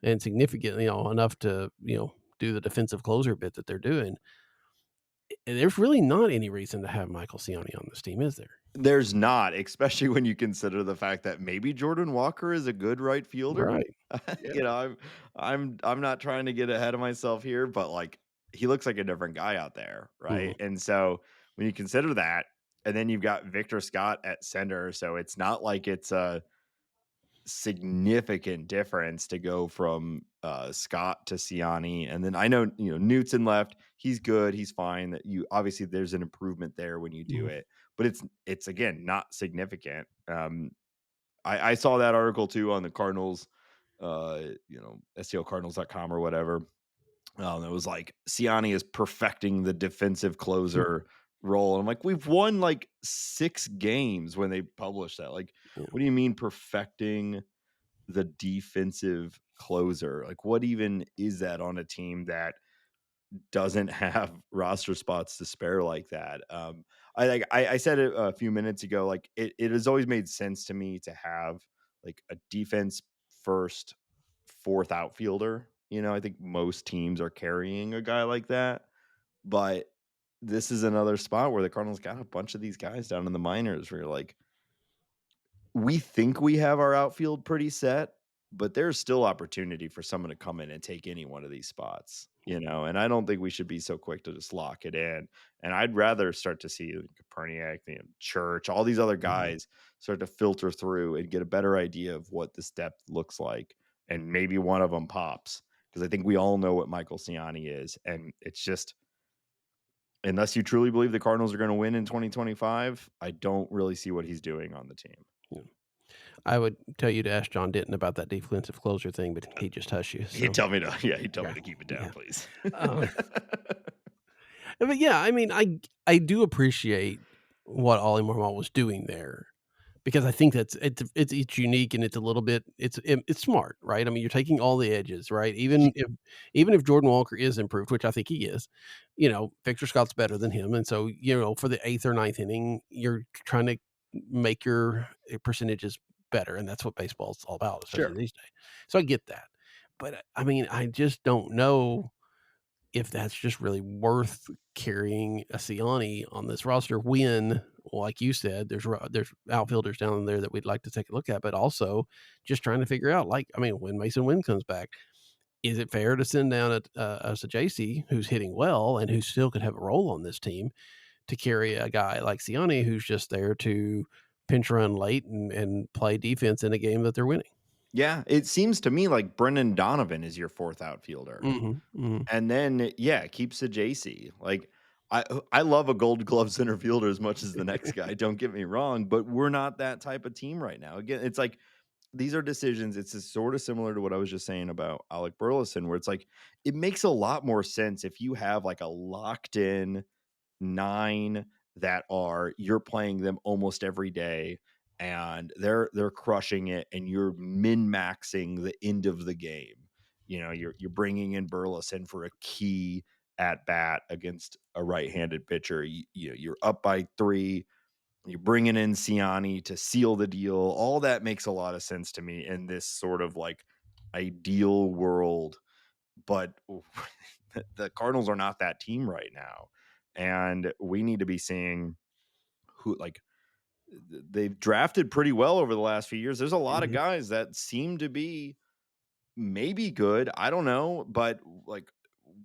and significant, enough to, do the defensive closer bit that they're doing, there's really not any reason to have Michael Siani on this team, is there? There's not, especially when you consider the fact that maybe Jordan Walker is a good right fielder. Right. Yeah. I'm not trying to get ahead of myself here, but like he looks like a different guy out there, right? And so when you consider that, and then you've got Victor Scott at center, so it's not like it's a significant difference to go from Scott to Siani. And then I know Newton left. He's good. He's fine. That obviously there's an improvement there when you do it, but it's again not significant. I saw that article too on the Cardinals, STLCardinals.com or whatever. It was like Siani is perfecting the defensive closer role. And I'm like, we've won like 6 games when they published that. Like, what do you mean perfecting the defensive closer? Like, what even is that on a team that doesn't have roster spots to spare like that? I said it a few minutes ago, like it has always made sense to me to have like a defense first, 4th outfielder. I think most teams are carrying a guy like that, but this is another spot where the Cardinals got a bunch of these guys down in the minors where you're like, we think we have our outfield pretty set, but there's still opportunity for someone to come in and take any one of these spots. and I don't think we should be so quick to just lock it in. And I'd rather start to see Koperniak, Church, all these other Mhm. guys start to filter through and get a better idea of what this depth looks like. And maybe one of them pops, because I think we all know what Michael Ciani is. And it's just, unless you truly believe the Cardinals are going to win in 2025, I don't really see what he's doing on the team. Yeah. I would tell you to ask John Denton about that defensive closure thing, but he just hushed you. He'd So tell me to, he'd tell me yeah, to keep it down, yeah. please. Um, but yeah, I mean, I do appreciate what Ollie Marmol was doing there because I think it's unique and it's a little bit it's smart, right? I mean, you're taking all the edges, right? Even if Jordan Walker is improved, which I think he is, Victor Scott's better than him, and so for the 8th or ninth inning, you're trying to make your percentages better, and that's what baseball's all about, especially Sure. these days. So I get that, but I mean, I just don't know if that's just really worth carrying a Ciani on this roster when, like you said, there's outfielders down there that we'd like to take a look at, but also just trying to figure out, like, I mean, when Masyn Winn comes back, is it fair to send down a JC who's hitting well and who still could have a role on this team to carry a guy like Ciani who's just there to pinch run late and play defense in a game that they're winning? Yeah, it seems to me like Brendan Donovan is your fourth outfielder. Mhm. And then, keeps the JC. Like, I love a Gold Glove center fielder as much as the next guy. Don't get me wrong, but we're not that type of team right now. Again, it's like these are decisions. It's sort of similar to what I was just saying about Alec Burleson, where it's like it makes a lot more sense if you have like a locked in 9 that you're playing them almost every day and they're crushing it, and you're min-maxing the end of the game. You're bringing in Burleson for a key at bat against a right-handed pitcher. You're up by 3. You're bringing in Ciani to seal the deal. All that makes a lot of sense to me in this sort of like ideal world, but the Cardinals are not that team right now. And we need to be seeing who, like, they've drafted pretty well over the last few years. There's a lot of Mhm. guys that seem to be maybe good. I don't know, but like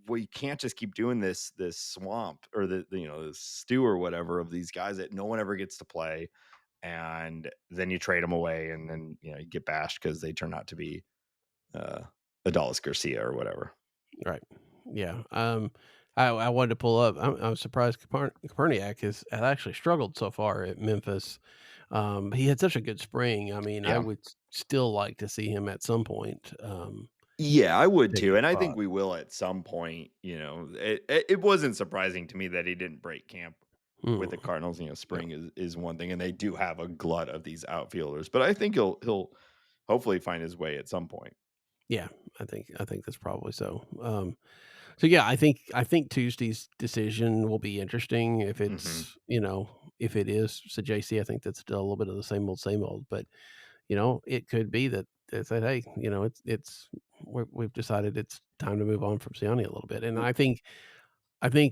we can't just keep doing this swamp or the stew or whatever of these guys that no one ever gets to play, and then you trade them away, and then you get bashed because they turn out to be uh Adolis Garcia or whatever. Right. Yeah. I wanted to pull up. I'm surprised Koperniak has actually struggled so far at Memphis. He had such a good spring. I mean, I Yeah. would still like to see him at some point. Yeah, I would Take too, a and I think spot. we will at some point. It wasn't surprising to me that he didn't break camp with the Mm, Cardinals. yeah. Spring is one thing, and they do have a glut of these outfielders, but I think he'll hopefully find his way at some point. Yeah, I think that's probably so. So yeah, I think Tuesday's decision will be interesting if Hmm. if it is so JC. I think that's still a little bit of the same old, but it could be that they said, "Hey, we've decided it's time to move on from Siani a little bit." And I think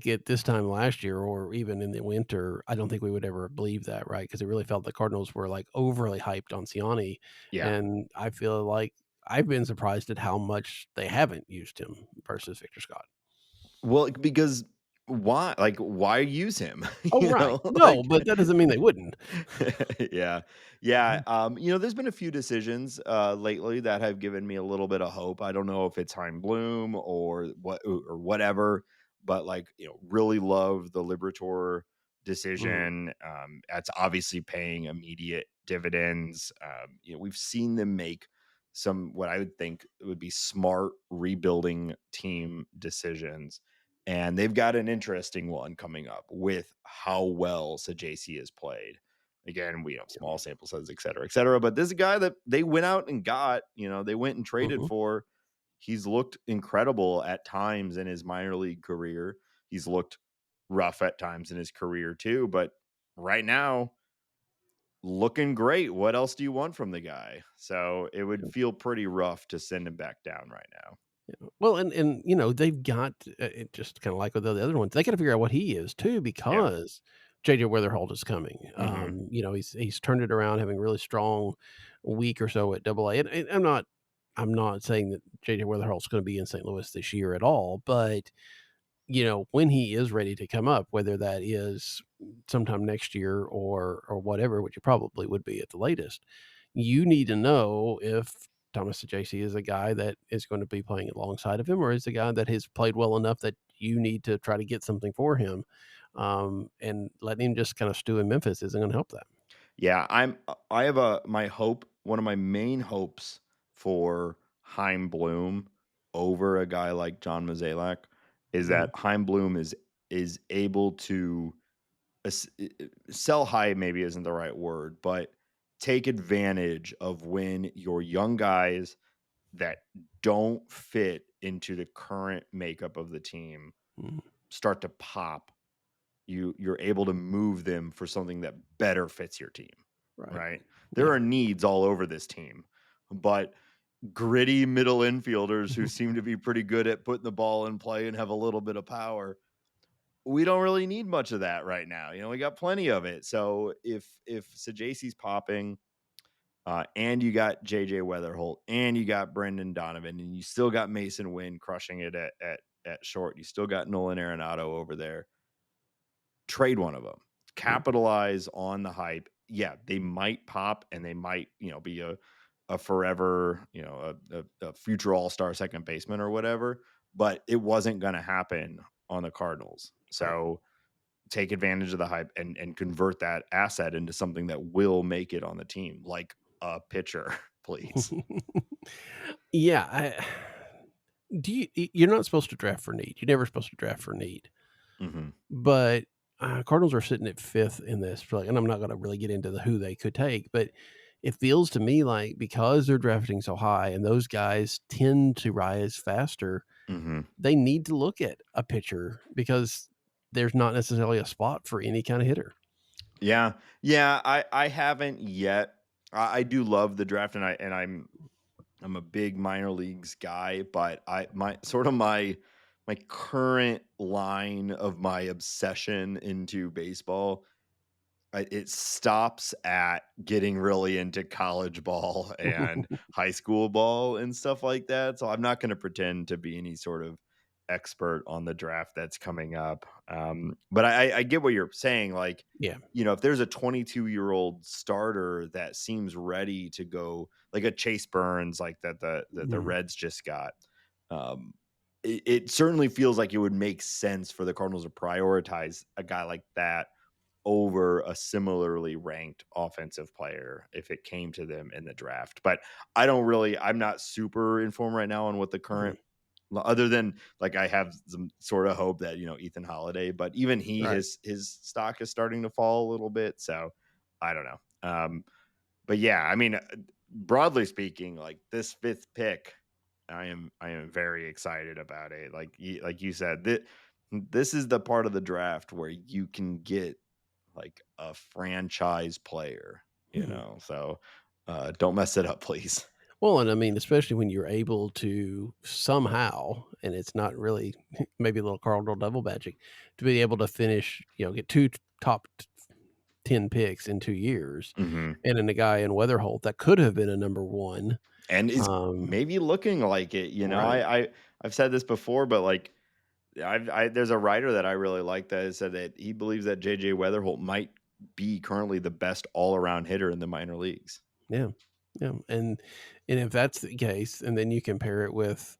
at this time last year, or even in the winter, I don't think we would ever believe that, right? Because it really felt the Cardinals were like overly hyped on Siani, Yeah. and I feel like I've been surprised at how much they haven't used him versus Victor Scott. Well, because why? Like, why use him? Oh, right. No, Like, but that doesn't mean they wouldn't. yeah, yeah. Mhm. There's been a few decisions lately that have given me a little bit of hope. I don't know if it's Hein Bloom or whatever, but like, really love the Liberator Mhm. decision. That's obviously paying immediate dividends. We've seen them make some what I would think would be smart rebuilding team decisions. And they've got an interesting one coming up with how well Sajc has played. Again, we have small sample sizes, et cetera, et cetera. But this is a guy that they went out and got, they went and traded Mhm. for. He's looked incredible at times in his minor league career. He's looked rough at times in his career too. But right now, looking great. What else do you want from the guy? So it would feel pretty rough to send him back down right now. Yeah. Well, and they've got it just kind of like with the other ones. They got to figure out what he is too, Yeah. because JJ Weatherholt is coming. Hmm. He's turned it around, having a really strong week or so at Double A. And I'm not I'm not saying that JJ Weatherholt's going to be in St. Louis this year at all, but when he is ready to come up, whether that is sometime next year or whatever, which it probably would be at the latest, you need to know if Thomas JC is a guy that is going to be playing alongside of him, or is a guy that has played well enough that you need to try to get something for him. And letting him just kind of stew in Memphis isn't going to help that. Yeah, I have one of my main hopes for Heim Bloom over a guy like John Mozeliak is that Heim Bloom is able to sell high, maybe isn't the right word, but take advantage of when your young guys that don't fit into the current makeup of the team start to pop. You're able to move them for something that better fits your team. Right. There are needs all over this team, but gritty middle infielders who seem to be pretty good at putting the ball in play and have a little bit of power. We don't really need much of that right now. We got plenty of it. So if Sajasi's popping, and you got JJ Weatherholt, and you got Brendan Donovan, and you still got Masyn Winn crushing it at short, you still got Nolan Arenado over there. Trade one of them, capitalize on the hype. Yeah, they might pop and they might, be a forever, a future all-star second baseman or whatever, but it wasn't going to happen on the Cardinals. So take advantage of the hype and convert that asset into something that will make it on the team, like a pitcher, please. Yeah. You're not supposed to draft for need. You're never supposed to draft for need. Mm-hmm. But Cardinals are sitting at 5th in this, and I'm not going to really get into who they could take, but it feels to me like because they're drafting so high and those guys tend to rise faster, they need to look at a pitcher because there's not necessarily a spot for any kind of hitter. Yeah. I haven't yet. I do love the draft, and I'm a big minor leagues guy, but my current line of my obsession into baseball, it stops at getting really into college ball and high school ball and stuff like that. So I'm not going to pretend to be any sort of expert on the draft that's coming up. But I get what you're saying. Like, if there's a 22-year-old starter that seems ready to go, like a Chase Burns, like that the Reds just got, it certainly feels like it would make sense for the Cardinals to prioritize a guy like that over a similarly ranked offensive player if it came to them in the draft. But I'm not super informed right now on what the current, other than like I have some sort of hope that, Ethan Holiday, but even his stock is starting to fall a little bit. So I don't know. But yeah, I mean, broadly speaking, like this 5th pick, I am very excited about it. Like you said, this is the part of the draft where you can get like a franchise player, so don't mess it up, please. Well, and I mean, especially when you're able to somehow, and it's not really maybe a little Cardinal double magic, to be able to finish, get 2 top 10 picks in 2 years, and then a guy in Weatherholt that could have been a number 1. And is maybe looking like it, I've said this before, but like there's a writer that I really like that said that he believes that JJ Weatherholt might be currently the best all-around hitter in the minor leagues. Yeah. And if that's the case, and then you compare it with,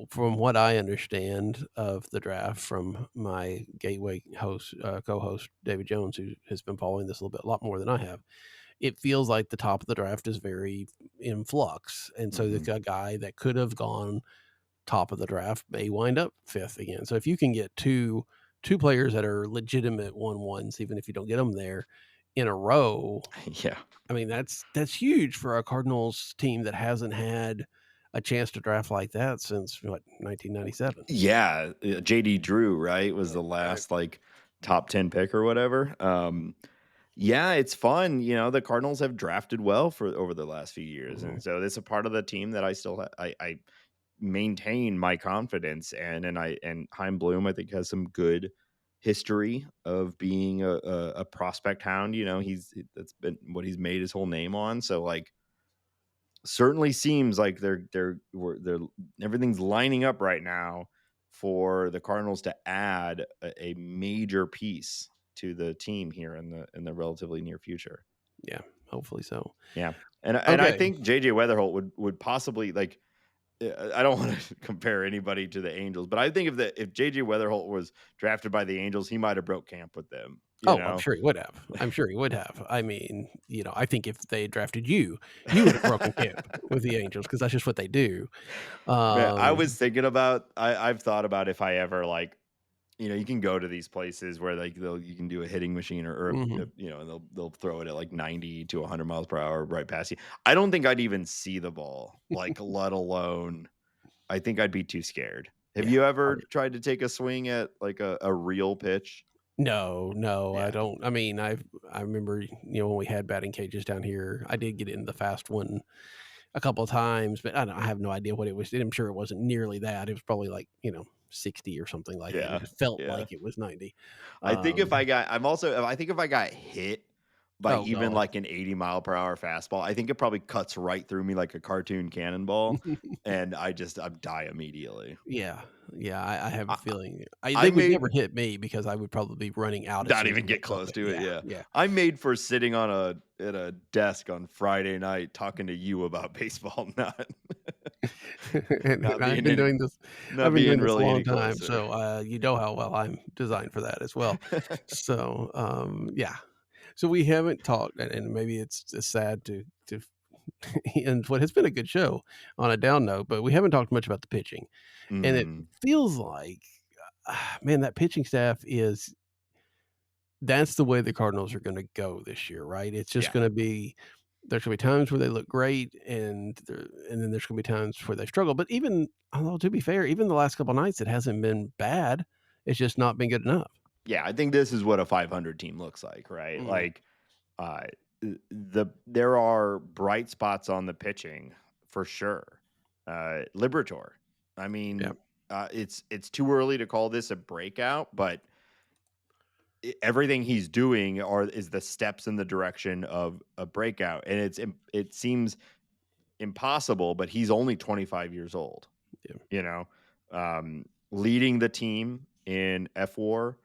from what I understand of the draft from my Gateway co-host, David Jones, who has been following this a lot more than I have, it feels like the top of the draft is very in flux. And so the guy that could have gone top of the draft may wind up 5th again. So if you can get two players that are legitimate 1-1s, even if you don't get them there in a row, I mean, that's huge for a Cardinals team that hasn't had a chance to draft like that since 1997. Yeah, JD Drew, right, was the last like top 10 pick or whatever. Yeah, it's fun. The Cardinals have drafted well over the last few years, and so this is a part of the team that I still I maintain my confidence and Heim Bloom, I think, has some good history of being a prospect hound. That's been what he's made his whole name on. So like certainly seems like they're everything's lining up right now for the Cardinals to add a major piece to the team here in the relatively near future. Yeah, hopefully so. Yeah, and I Okay. think JJ Weatherholt would possibly, like, I don't want to compare anybody to the Angels, but I think if JJ Weatherholt was drafted by the Angels, he might have broke camp with them. You know? I'm sure he would have. I mean, I think if they drafted you would have broken camp with the Angels because that's just what they do. Man, I was Um, thinking about, I've thought about if I ever, like, you can go to these places where, like, you can do a hitting machine or mhm. and they'll throw it at like 90 to 100 miles per hour right past you. I don't think I'd even see the ball, like, let alone, I think I'd be too scared. Have Yeah. you ever tried to take a swing at, like, a real pitch? No, I Yeah. don't. I mean, I remember, when we had batting cages down here, I did get in the fast one a couple of times, but I have no idea what it was. I'm sure it wasn't nearly that. It was probably like, 60 or something like that. Yeah. It felt Yeah. like it was 90. I think if I Um, got, I think if I got hit by oh even God. like an 80-mile-per-hour fastball, I think it probably cuts right through me like a cartoon cannonball, and I die immediately. Yeah, I have a I, feeling I they would made never hit me because I would probably be running out as not soon as even they get felt close it. to it. Yeah, Yeah, yeah. I made for sitting at a desk on Friday night talking to you about baseball, not And not I've being been any doing this. I've not been doing being this a really long any time, closer. so you know how well I'm designed for that as well. So yeah. So we haven't talked, and maybe it's sad to end what has been a good show on a down note, but we haven't talked much about the pitching, and it Mm, feels like, man, that pitching staff is. That's the way the Cardinals are gonna go this year, right? It's just yeah. gonna be there's gonna be times where they look great, and then there's gonna be times where they struggle, but even although, to be fair, even the last couple nights, it hasn't been bad. It's just not been good enough. Yeah, I think this is what a 500 team looks like, right? Mhm. Like, uh, there are bright spots on the pitching for sure. Liberator. I Yeah. mean, it's too early to call this a breakout, but everything he's doing is the steps in the direction of a breakout, and it seems impossible, but he's only 25 years old. Yeah. You know, leading the team in F4,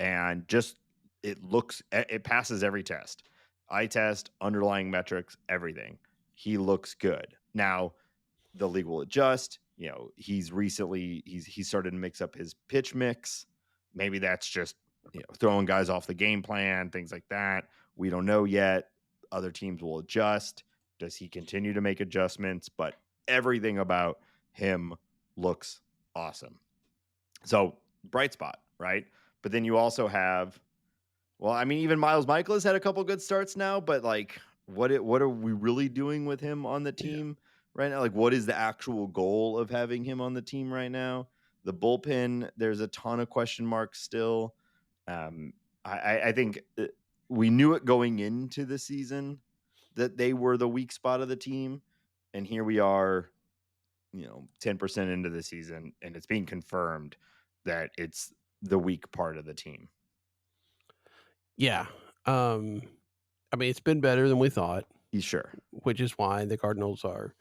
and just it passes every test, eye test, underlying metrics, everything. He looks good. Now the league will adjust. He's started to mix up his pitch mix. Maybe that's just throwing guys off the game plan, things like that. We don't know yet. Other teams will adjust. Does he continue to make adjustments? But everything about him looks awesome. So bright spot, right? But then you also have, well, I mean, even Miles Michaelis had a couple good starts now, but, like, what are we really doing with him on the Yeah. team right now? Like, what is the actual goal of having him on the team right now? The bullpen, there's a ton of question marks still. I think we knew it going into the season that they were the weak spot of the team, and here we are, 10% into the season, and it's being confirmed that it's the weak part of the team. Yeah. I mean, it's been better than we thought, Sure. which is why the Cardinals are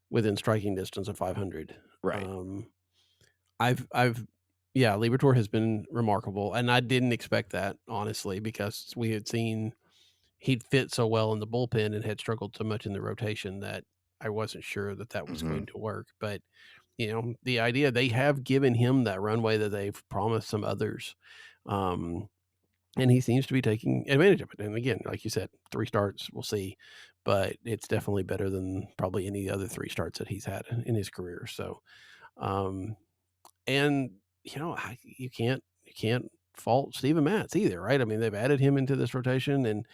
within striking distance of 500. Right. Yeah, Liberatore has been remarkable, and I didn't expect that, honestly, because we had seen he'd fit so well in the bullpen and had struggled so much in the rotation that I wasn't sure that was Mm-hmm. going to work. But, the idea they have given him that runway that they've promised some others. And he seems to be taking advantage of it. And again, like you said, 3 starts, we'll see, but it's definitely better than probably any other 3 starts that he's had in his career. So, um, and you can't fault Steven Matz either, right? I mean, they've added him into this rotation, and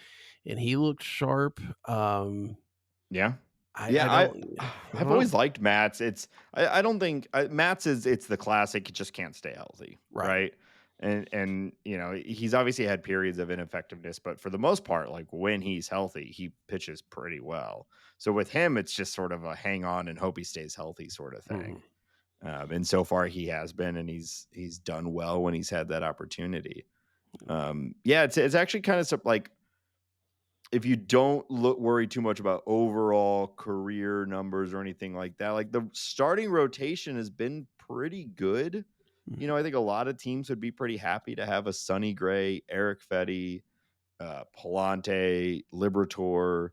he looked sharp. Yeah. I Yeah, don't I've know. always liked Mats. I don't think Mats it's the classic. He just can't stay healthy, right? And he's obviously had periods of ineffectiveness, but for the most part, like, when he's healthy, he pitches pretty well. So with him, it's just sort of a hang on and hope he stays healthy sort of thing. And so far he has been, and he's done well when he's had that opportunity. Yeah, it's actually kind of like, if you don't worry too much about overall career numbers or anything like that, like the starting rotation has been pretty good. You know, I think a lot of teams would be pretty happy to have a Sonny Gray, Eric Fetty, Palante, Liberatore,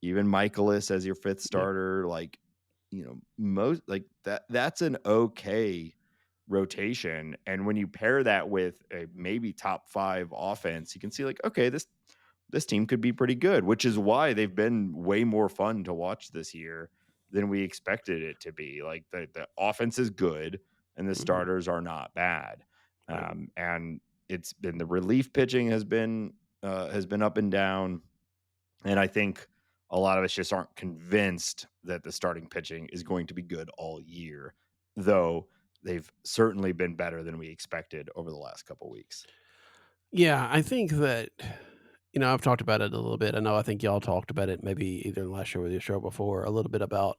even Michaelis as your fifth starter. Like, you know, most like that's an okay rotation. And when you pair that with a maybe top 5 offense, you can see like, okay, this team could be pretty good, which is why they've been way more fun to watch this year than we expected it to be. Like the offense is good and the starters are not bad. And it's been the relief pitching has been up and down. And I think a lot of us just aren't convinced that the starting pitching is going to be good all year, though they've certainly been better than we expected over the last couple weeks. Yeah, I think that, I've talked about it a little bit. I think y'all talked about it maybe either in last show or the show before, a little bit about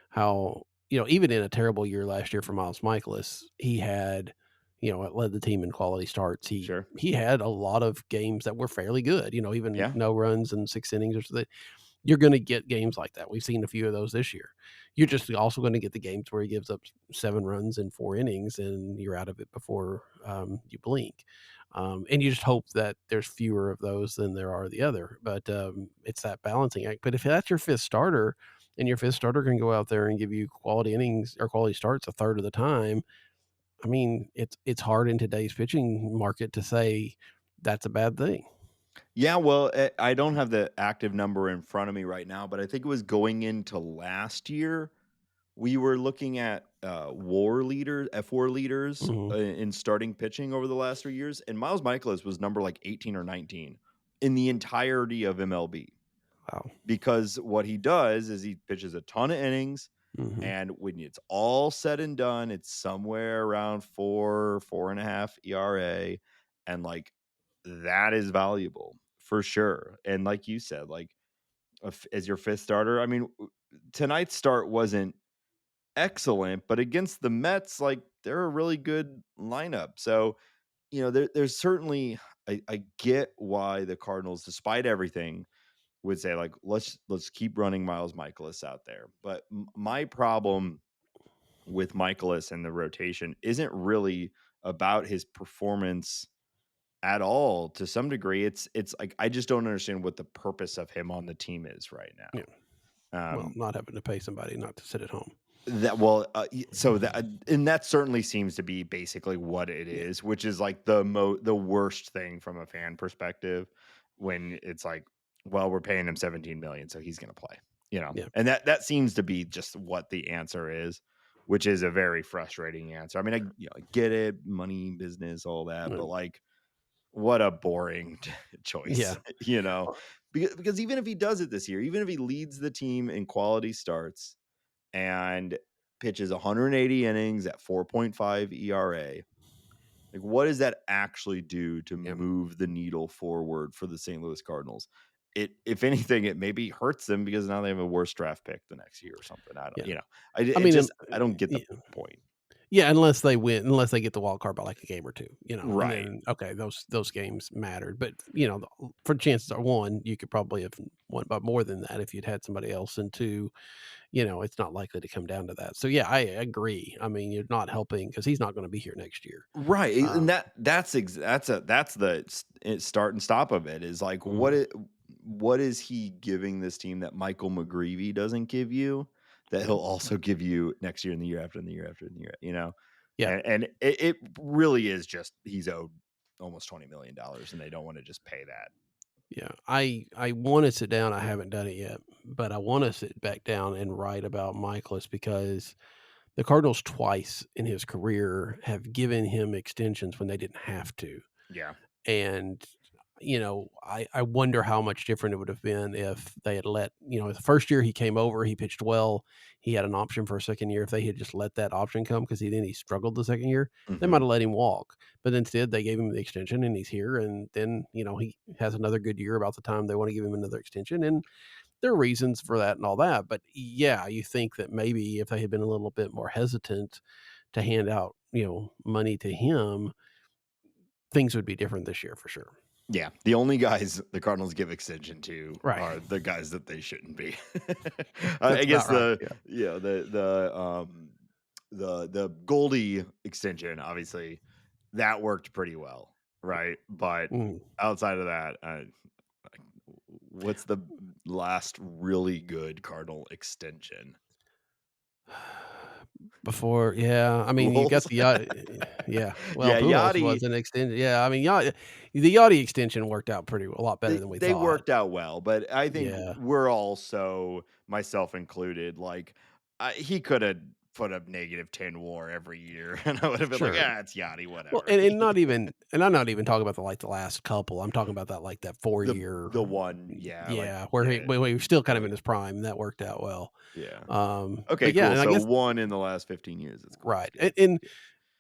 how, even in a terrible year last year for Miles Michaelis, he had, led the team in quality starts. He had a lot of games that were fairly good, even no runs and 6 innings or something. You're going to get games like that. We've seen a few of those this year. You're just also going to get the games where he gives up 7 runs in 4 innings and you're out of it before you blink. And you just hope that there's fewer of those than there are the other. But it's that balancing act. But if that's your fifth starter and your fifth starter can go out there and give you quality innings or quality starts a third of the time, I mean, it's hard in today's pitching market to say that's a bad thing. Yeah, well, I don't have the active number in front of me right now, but I think it was going into last year. We were looking at WAR leaders, F4 leaders in starting pitching over the last 3 years, and Miles Michaelis was number like 18 or 19 in the entirety of MLB. Wow. Because what he does is he pitches a ton of innings, and when it's all said and done, it's somewhere around 4.5 ERA, and like that is valuable for sure. And like you said, like as your fifth starter, I mean, tonight's start wasn't excellent, but against the Mets, like they're a really good lineup. So, there's certainly I get why the Cardinals, despite everything, would say like let's keep running Miles Michaelis out there. But my problem with Michaelis and the rotation isn't really about his performance at all. To some degree, it's like I just don't understand what the purpose of him on the team is right now. Well, not having to pay somebody not to sit at home. So that and that certainly seems to be basically what it is, which is like the worst thing from a fan perspective when it's like, well, we're paying him 17 million, so he's going to play, and that seems to be just what the answer is, which is a very frustrating answer. I mean, I get it, money, business, all that, but like, what a boring choice, because even if he does it this year, even if he leads the team in quality starts and pitches 180 innings at 4.5 ERA. Like, what does that actually do to move the needle forward for the St. Louis Cardinals? If anything, it maybe hurts them because now they have a worse draft pick the next year or something. I don't, I don't get the point. Yeah, unless they win, unless they get the wild card by like a game or two, Right? And then, okay, those games mattered, but for chances are, one, you could probably have won by more than that if you'd had somebody else, and two, it's not likely to come down to that. So yeah, I agree. I mean, you're not helping because he's not going to be here next year, right? And that's the start and stop of it. Is like what is he giving this team that Michael McGreevy doesn't give you, that he'll also give you next year and the year after and the year after and the year, Yeah. And it really is just he's owed almost $20 million and they don't want to just pay that. Yeah. I want to sit down. I haven't done it yet, but I want to sit back down and write about Michaelis because the Cardinals twice in his career have given him extensions when they didn't have to. Yeah. And, I wonder how much different it would have been if they had let, the first year he came over, he pitched well. He had an option for a second year. If they had just let that option come, because he struggled the second year, they might have let him walk. But instead, they gave him the extension and he's here. And then, he has another good year about the time they want to give him another extension. And there are reasons for that and all that. But yeah, you think that maybe if they had been a little bit more hesitant to hand out, money to him, things would be different this year for sure. Yeah, the only guys the Cardinals give extension to Right. are the guys that they shouldn't be. I That's guess about right. the Yeah. yeah the Goldie extension, obviously that worked pretty well, right? But Mm. outside of that, what's the last really good Cardinal extension? Before, yeah, I mean, you got Pujols? the yeah. Well, Yeah, Pujols Yachty. was an extended. Yeah, I mean, the Yachty extension worked out a lot better than we They thought. worked out well, but I think Yeah, we're also, myself included, like, he coulda put up -10 WAR every year, and I would have been like, sure. "Ah, it's Yachty, Well, whatever." and not even, and I'm not even talking about the last couple. I'm talking about that 4 year. The one, yeah, like, Yeah, where yeah, he was still kind of in early, his prime. That worked out well. yeah. But Okay, yeah, cool. and I So guess 1 in the last 15 years. That's cool. That's right, good.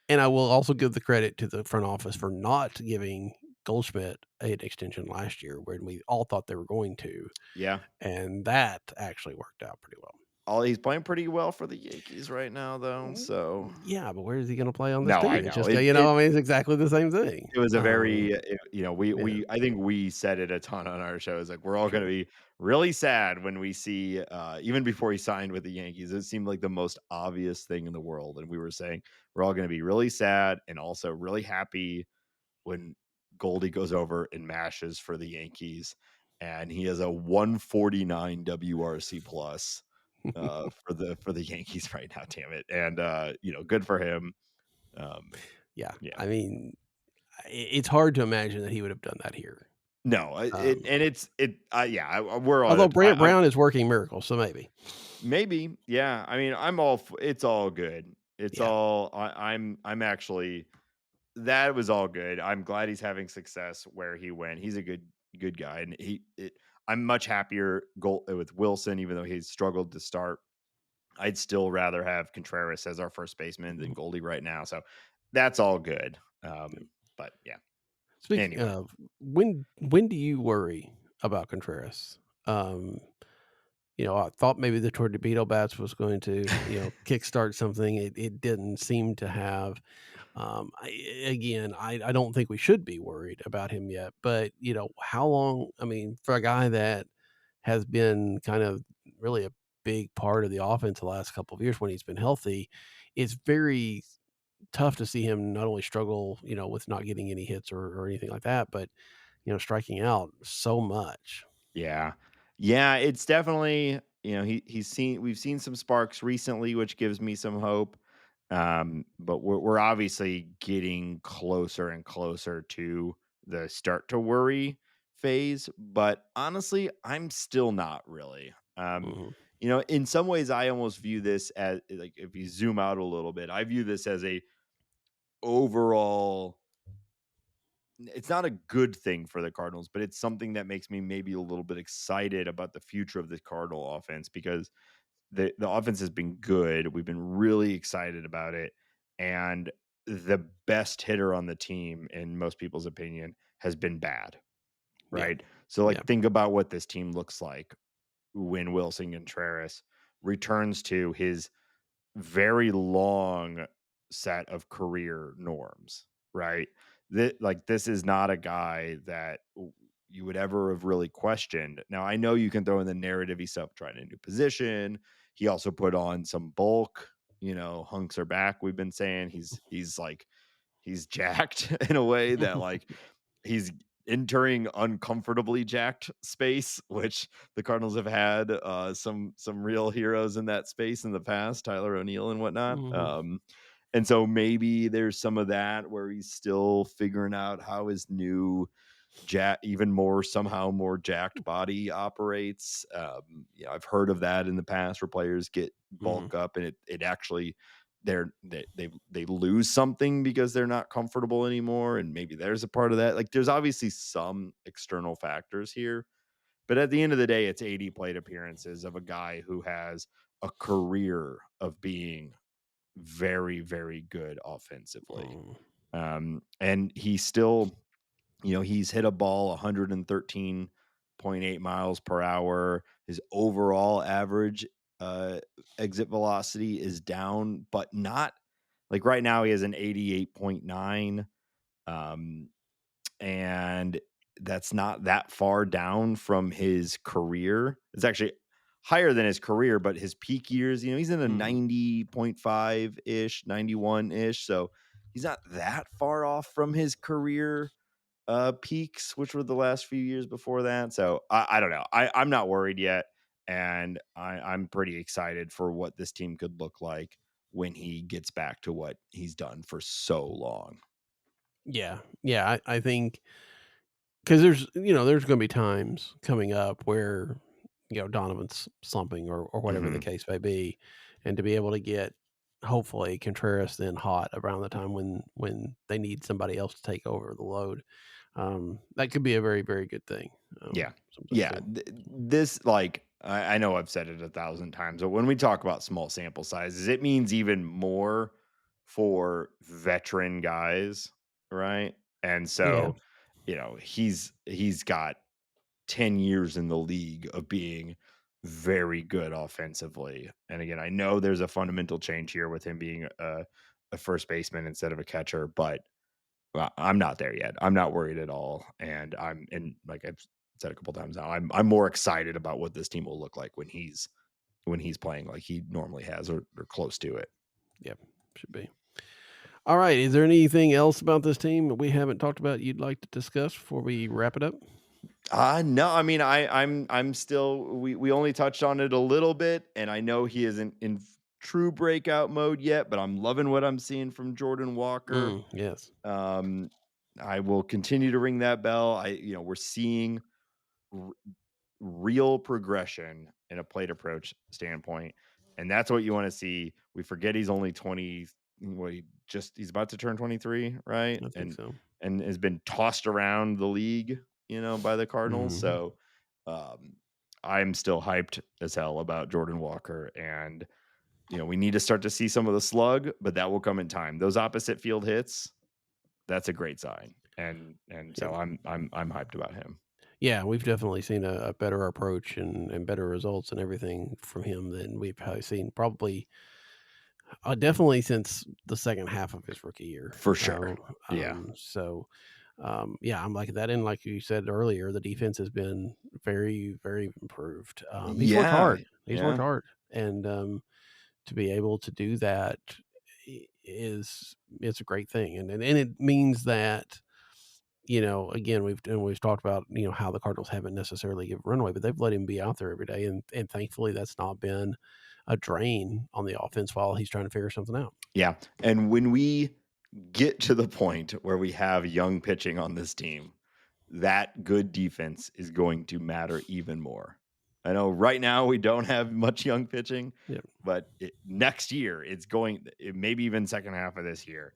and I will also give the credit to the front office for not giving Goldschmidt an extension last year when we all thought they were going to, Yeah. and that actually worked out pretty well. He's playing pretty well for the Yankees right now, though, so Yeah, but where is he gonna play on this no, I team? It's know. just, I mean, it's exactly the same thing. It was a very, Yeah, we I think we said it a ton on our shows, like, we're all gonna sure. be really sad when we see, even before he signed with the Yankees, it seemed like the most obvious thing in the world, and we were saying, we're all gonna be really sad and also really happy when Goldie goes over and mashes for the Yankees, and he has a 149 WRC plus, for the Yankees right now, damn it, and, good for him, um, Yeah, yeah. I mean, it's hard to imagine that he would have done that here. No, Um, yeah, we're on Although it. Brant Brown is working miracles, so maybe. Maybe, yeah. I mean, it's all good. It's Yeah, all, I'm actually, that was all good. I'm glad he's having success where he went. He's a good guy, and I'm much happier with Wilson, even though he's struggled to start. I'd still rather have Contreras as our first baseman than mhm. Goldie right now. So that's all good. But yeah. Speaking Anyway, of, when do you worry about Contreras? Um, I thought maybe the Torpedo Bats was going to, kickstart something. It didn't seem to have. I don't think we should be worried about him yet. But how long? I mean, for a guy that has been kind of really a big part of the offense the last couple of years when he's been healthy, it's very tough to see him not only struggle, with not getting any hits or anything like that, but striking out so much. yeah. Yeah, it's definitely, we've seen some sparks recently, which gives me some hope. But we're obviously getting closer and closer to the start to worry phase. But honestly, I'm still not really. Mhm. In some ways, I almost view this as, like, if you zoom out a little bit, I view this as a overall, it's not a good thing for the Cardinals, but it's something that makes me maybe a little bit excited about the future of the Cardinal offense, because the offense has been good. We've been really excited about it. And the best hitter on the team, in most people's opinion, has been bad. Yeah. Right. So, Yeah. like, think about what this team looks like when Wilson Contreras returns to his very long set of career norms, right? This is not a guy that you would ever have really questioned. Now, I know you can throw in the narrative he's self trying a new position. He also put on some bulk, hunks are back. We've been saying he's jacked in a way that, like, he's entering uncomfortably jacked space, which the Cardinals have had some real heroes in that space in the past, Tyler O'Neill and whatnot. Mhm. And so maybe there's some of that where he's still figuring out how his new even more, somehow more jacked body operates. I've heard of that in the past where players get Mhm. bulk up and it actually they lose something because they're not comfortable anymore, and maybe there's a part of that. Like, there's obviously some external factors here, but at the end of the day, it's 80 plate appearances of a guy who has a career of being very, very good offensively. Mhm. And he still, he's hit a ball 113.8 miles per hour. His overall average exit velocity is down, but not, like, right now he has an 88.9. And that's not that far down from his career. It's actually higher than his career, but his peak years, he's in a 90.5-ish, 91-ish. So he's not that far off from his career peaks, which were the last few years before that. So I don't know. I'm not worried yet. And I'm pretty excited for what this team could look like when he gets back to what he's done for so long. Yeah. I think because there's going to be times coming up where, Donovan's slumping or whatever the case may be. And to be able to get, hopefully, Contreras then hot around the time when they need somebody else to take over the load. That could be a very, very good thing. This, I know I've said it 1,000 times, but when we talk about small sample sizes, it means even more for veteran guys, right? And so, he's got 10 years in the league of being very good offensively. And again, I know there's a fundamental change here with him being a first baseman instead of a catcher, but I'm not there yet. I'm not worried at all. And like I've said a couple times now, I'm more excited about what this team will look like when he's playing like he normally has or close to it. Yep, should be. All right. Is there anything else about this team that we haven't talked about you'd like to discuss before we wrap it up? No, I mean, I'm still, we only touched on it a little bit, and I know he isn't in true breakout mode yet, but I'm loving what I'm seeing from Jordan Walker. Yes. I will continue to ring that bell. We're seeing real progression in a plate approach standpoint, and that's what you want to see. We forget he's only 20. He's about to turn 23, right? I think so. And has been tossed around the league, by the Cardinals. So I'm still hyped as hell about Jordan Walker, and we need to start to see some of the slug, but that will come in time. Those opposite field hits, that's a great sign. And so I'm hyped about him. Yeah, we've definitely seen a better approach and better results and everything from him than we've seen probably definitely since the second half of his rookie year. For sure. I'm like that. And like you said earlier, the defense has been very, very improved. He's worked hard. Worked hard. And to be able to do that it's a great thing. And it means that, again, we've talked about, how the Cardinals haven't necessarily given runaway, but they've let him be out there every day. And thankfully that's not been a drain on the offense while he's trying to figure something out. Yeah. And when we get to the point where we have young pitching on this team, that good defense is going to matter even more. I know right now we don't have much young pitching, but next year maybe even second half of this year,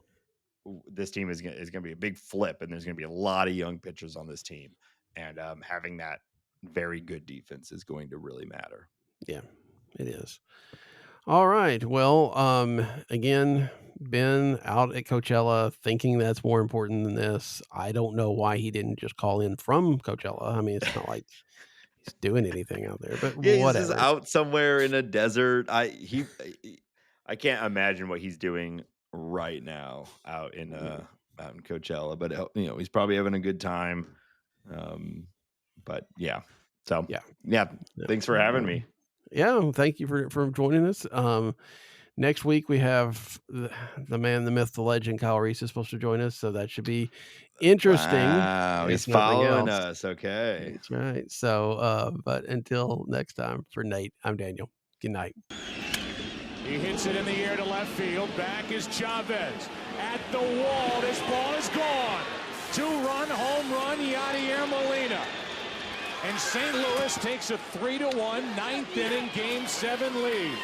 this team is going to be a big flip, and there's going to be a lot of young pitchers on this team, and having that very good defense is going to really matter. Yeah, it is. All right. Well, again, Ben out at Coachella thinking that's more important than this. I don't know why he didn't just call in from Coachella. I mean, it's not like he's doing anything out there, but whatever. He's just out somewhere in a desert. I can't imagine what he's doing right now out in Coachella, but he's probably having a good time. But yeah. So yeah. Thanks for having me. Yeah, thank you for joining us. Next week we have the man, the myth, the legend, Kyle Reese is supposed to join us, so that should be interesting. Wow, he's following us. Okay, that's right. So, but until next time, for Nate, I'm Daniel. Good night. He hits it in the air to left field. Back is Chavez at the wall. This ball is gone. 2-run home run, Yadier Molina. And St. Louis takes a 3-1 ninth inning Game 7 lead.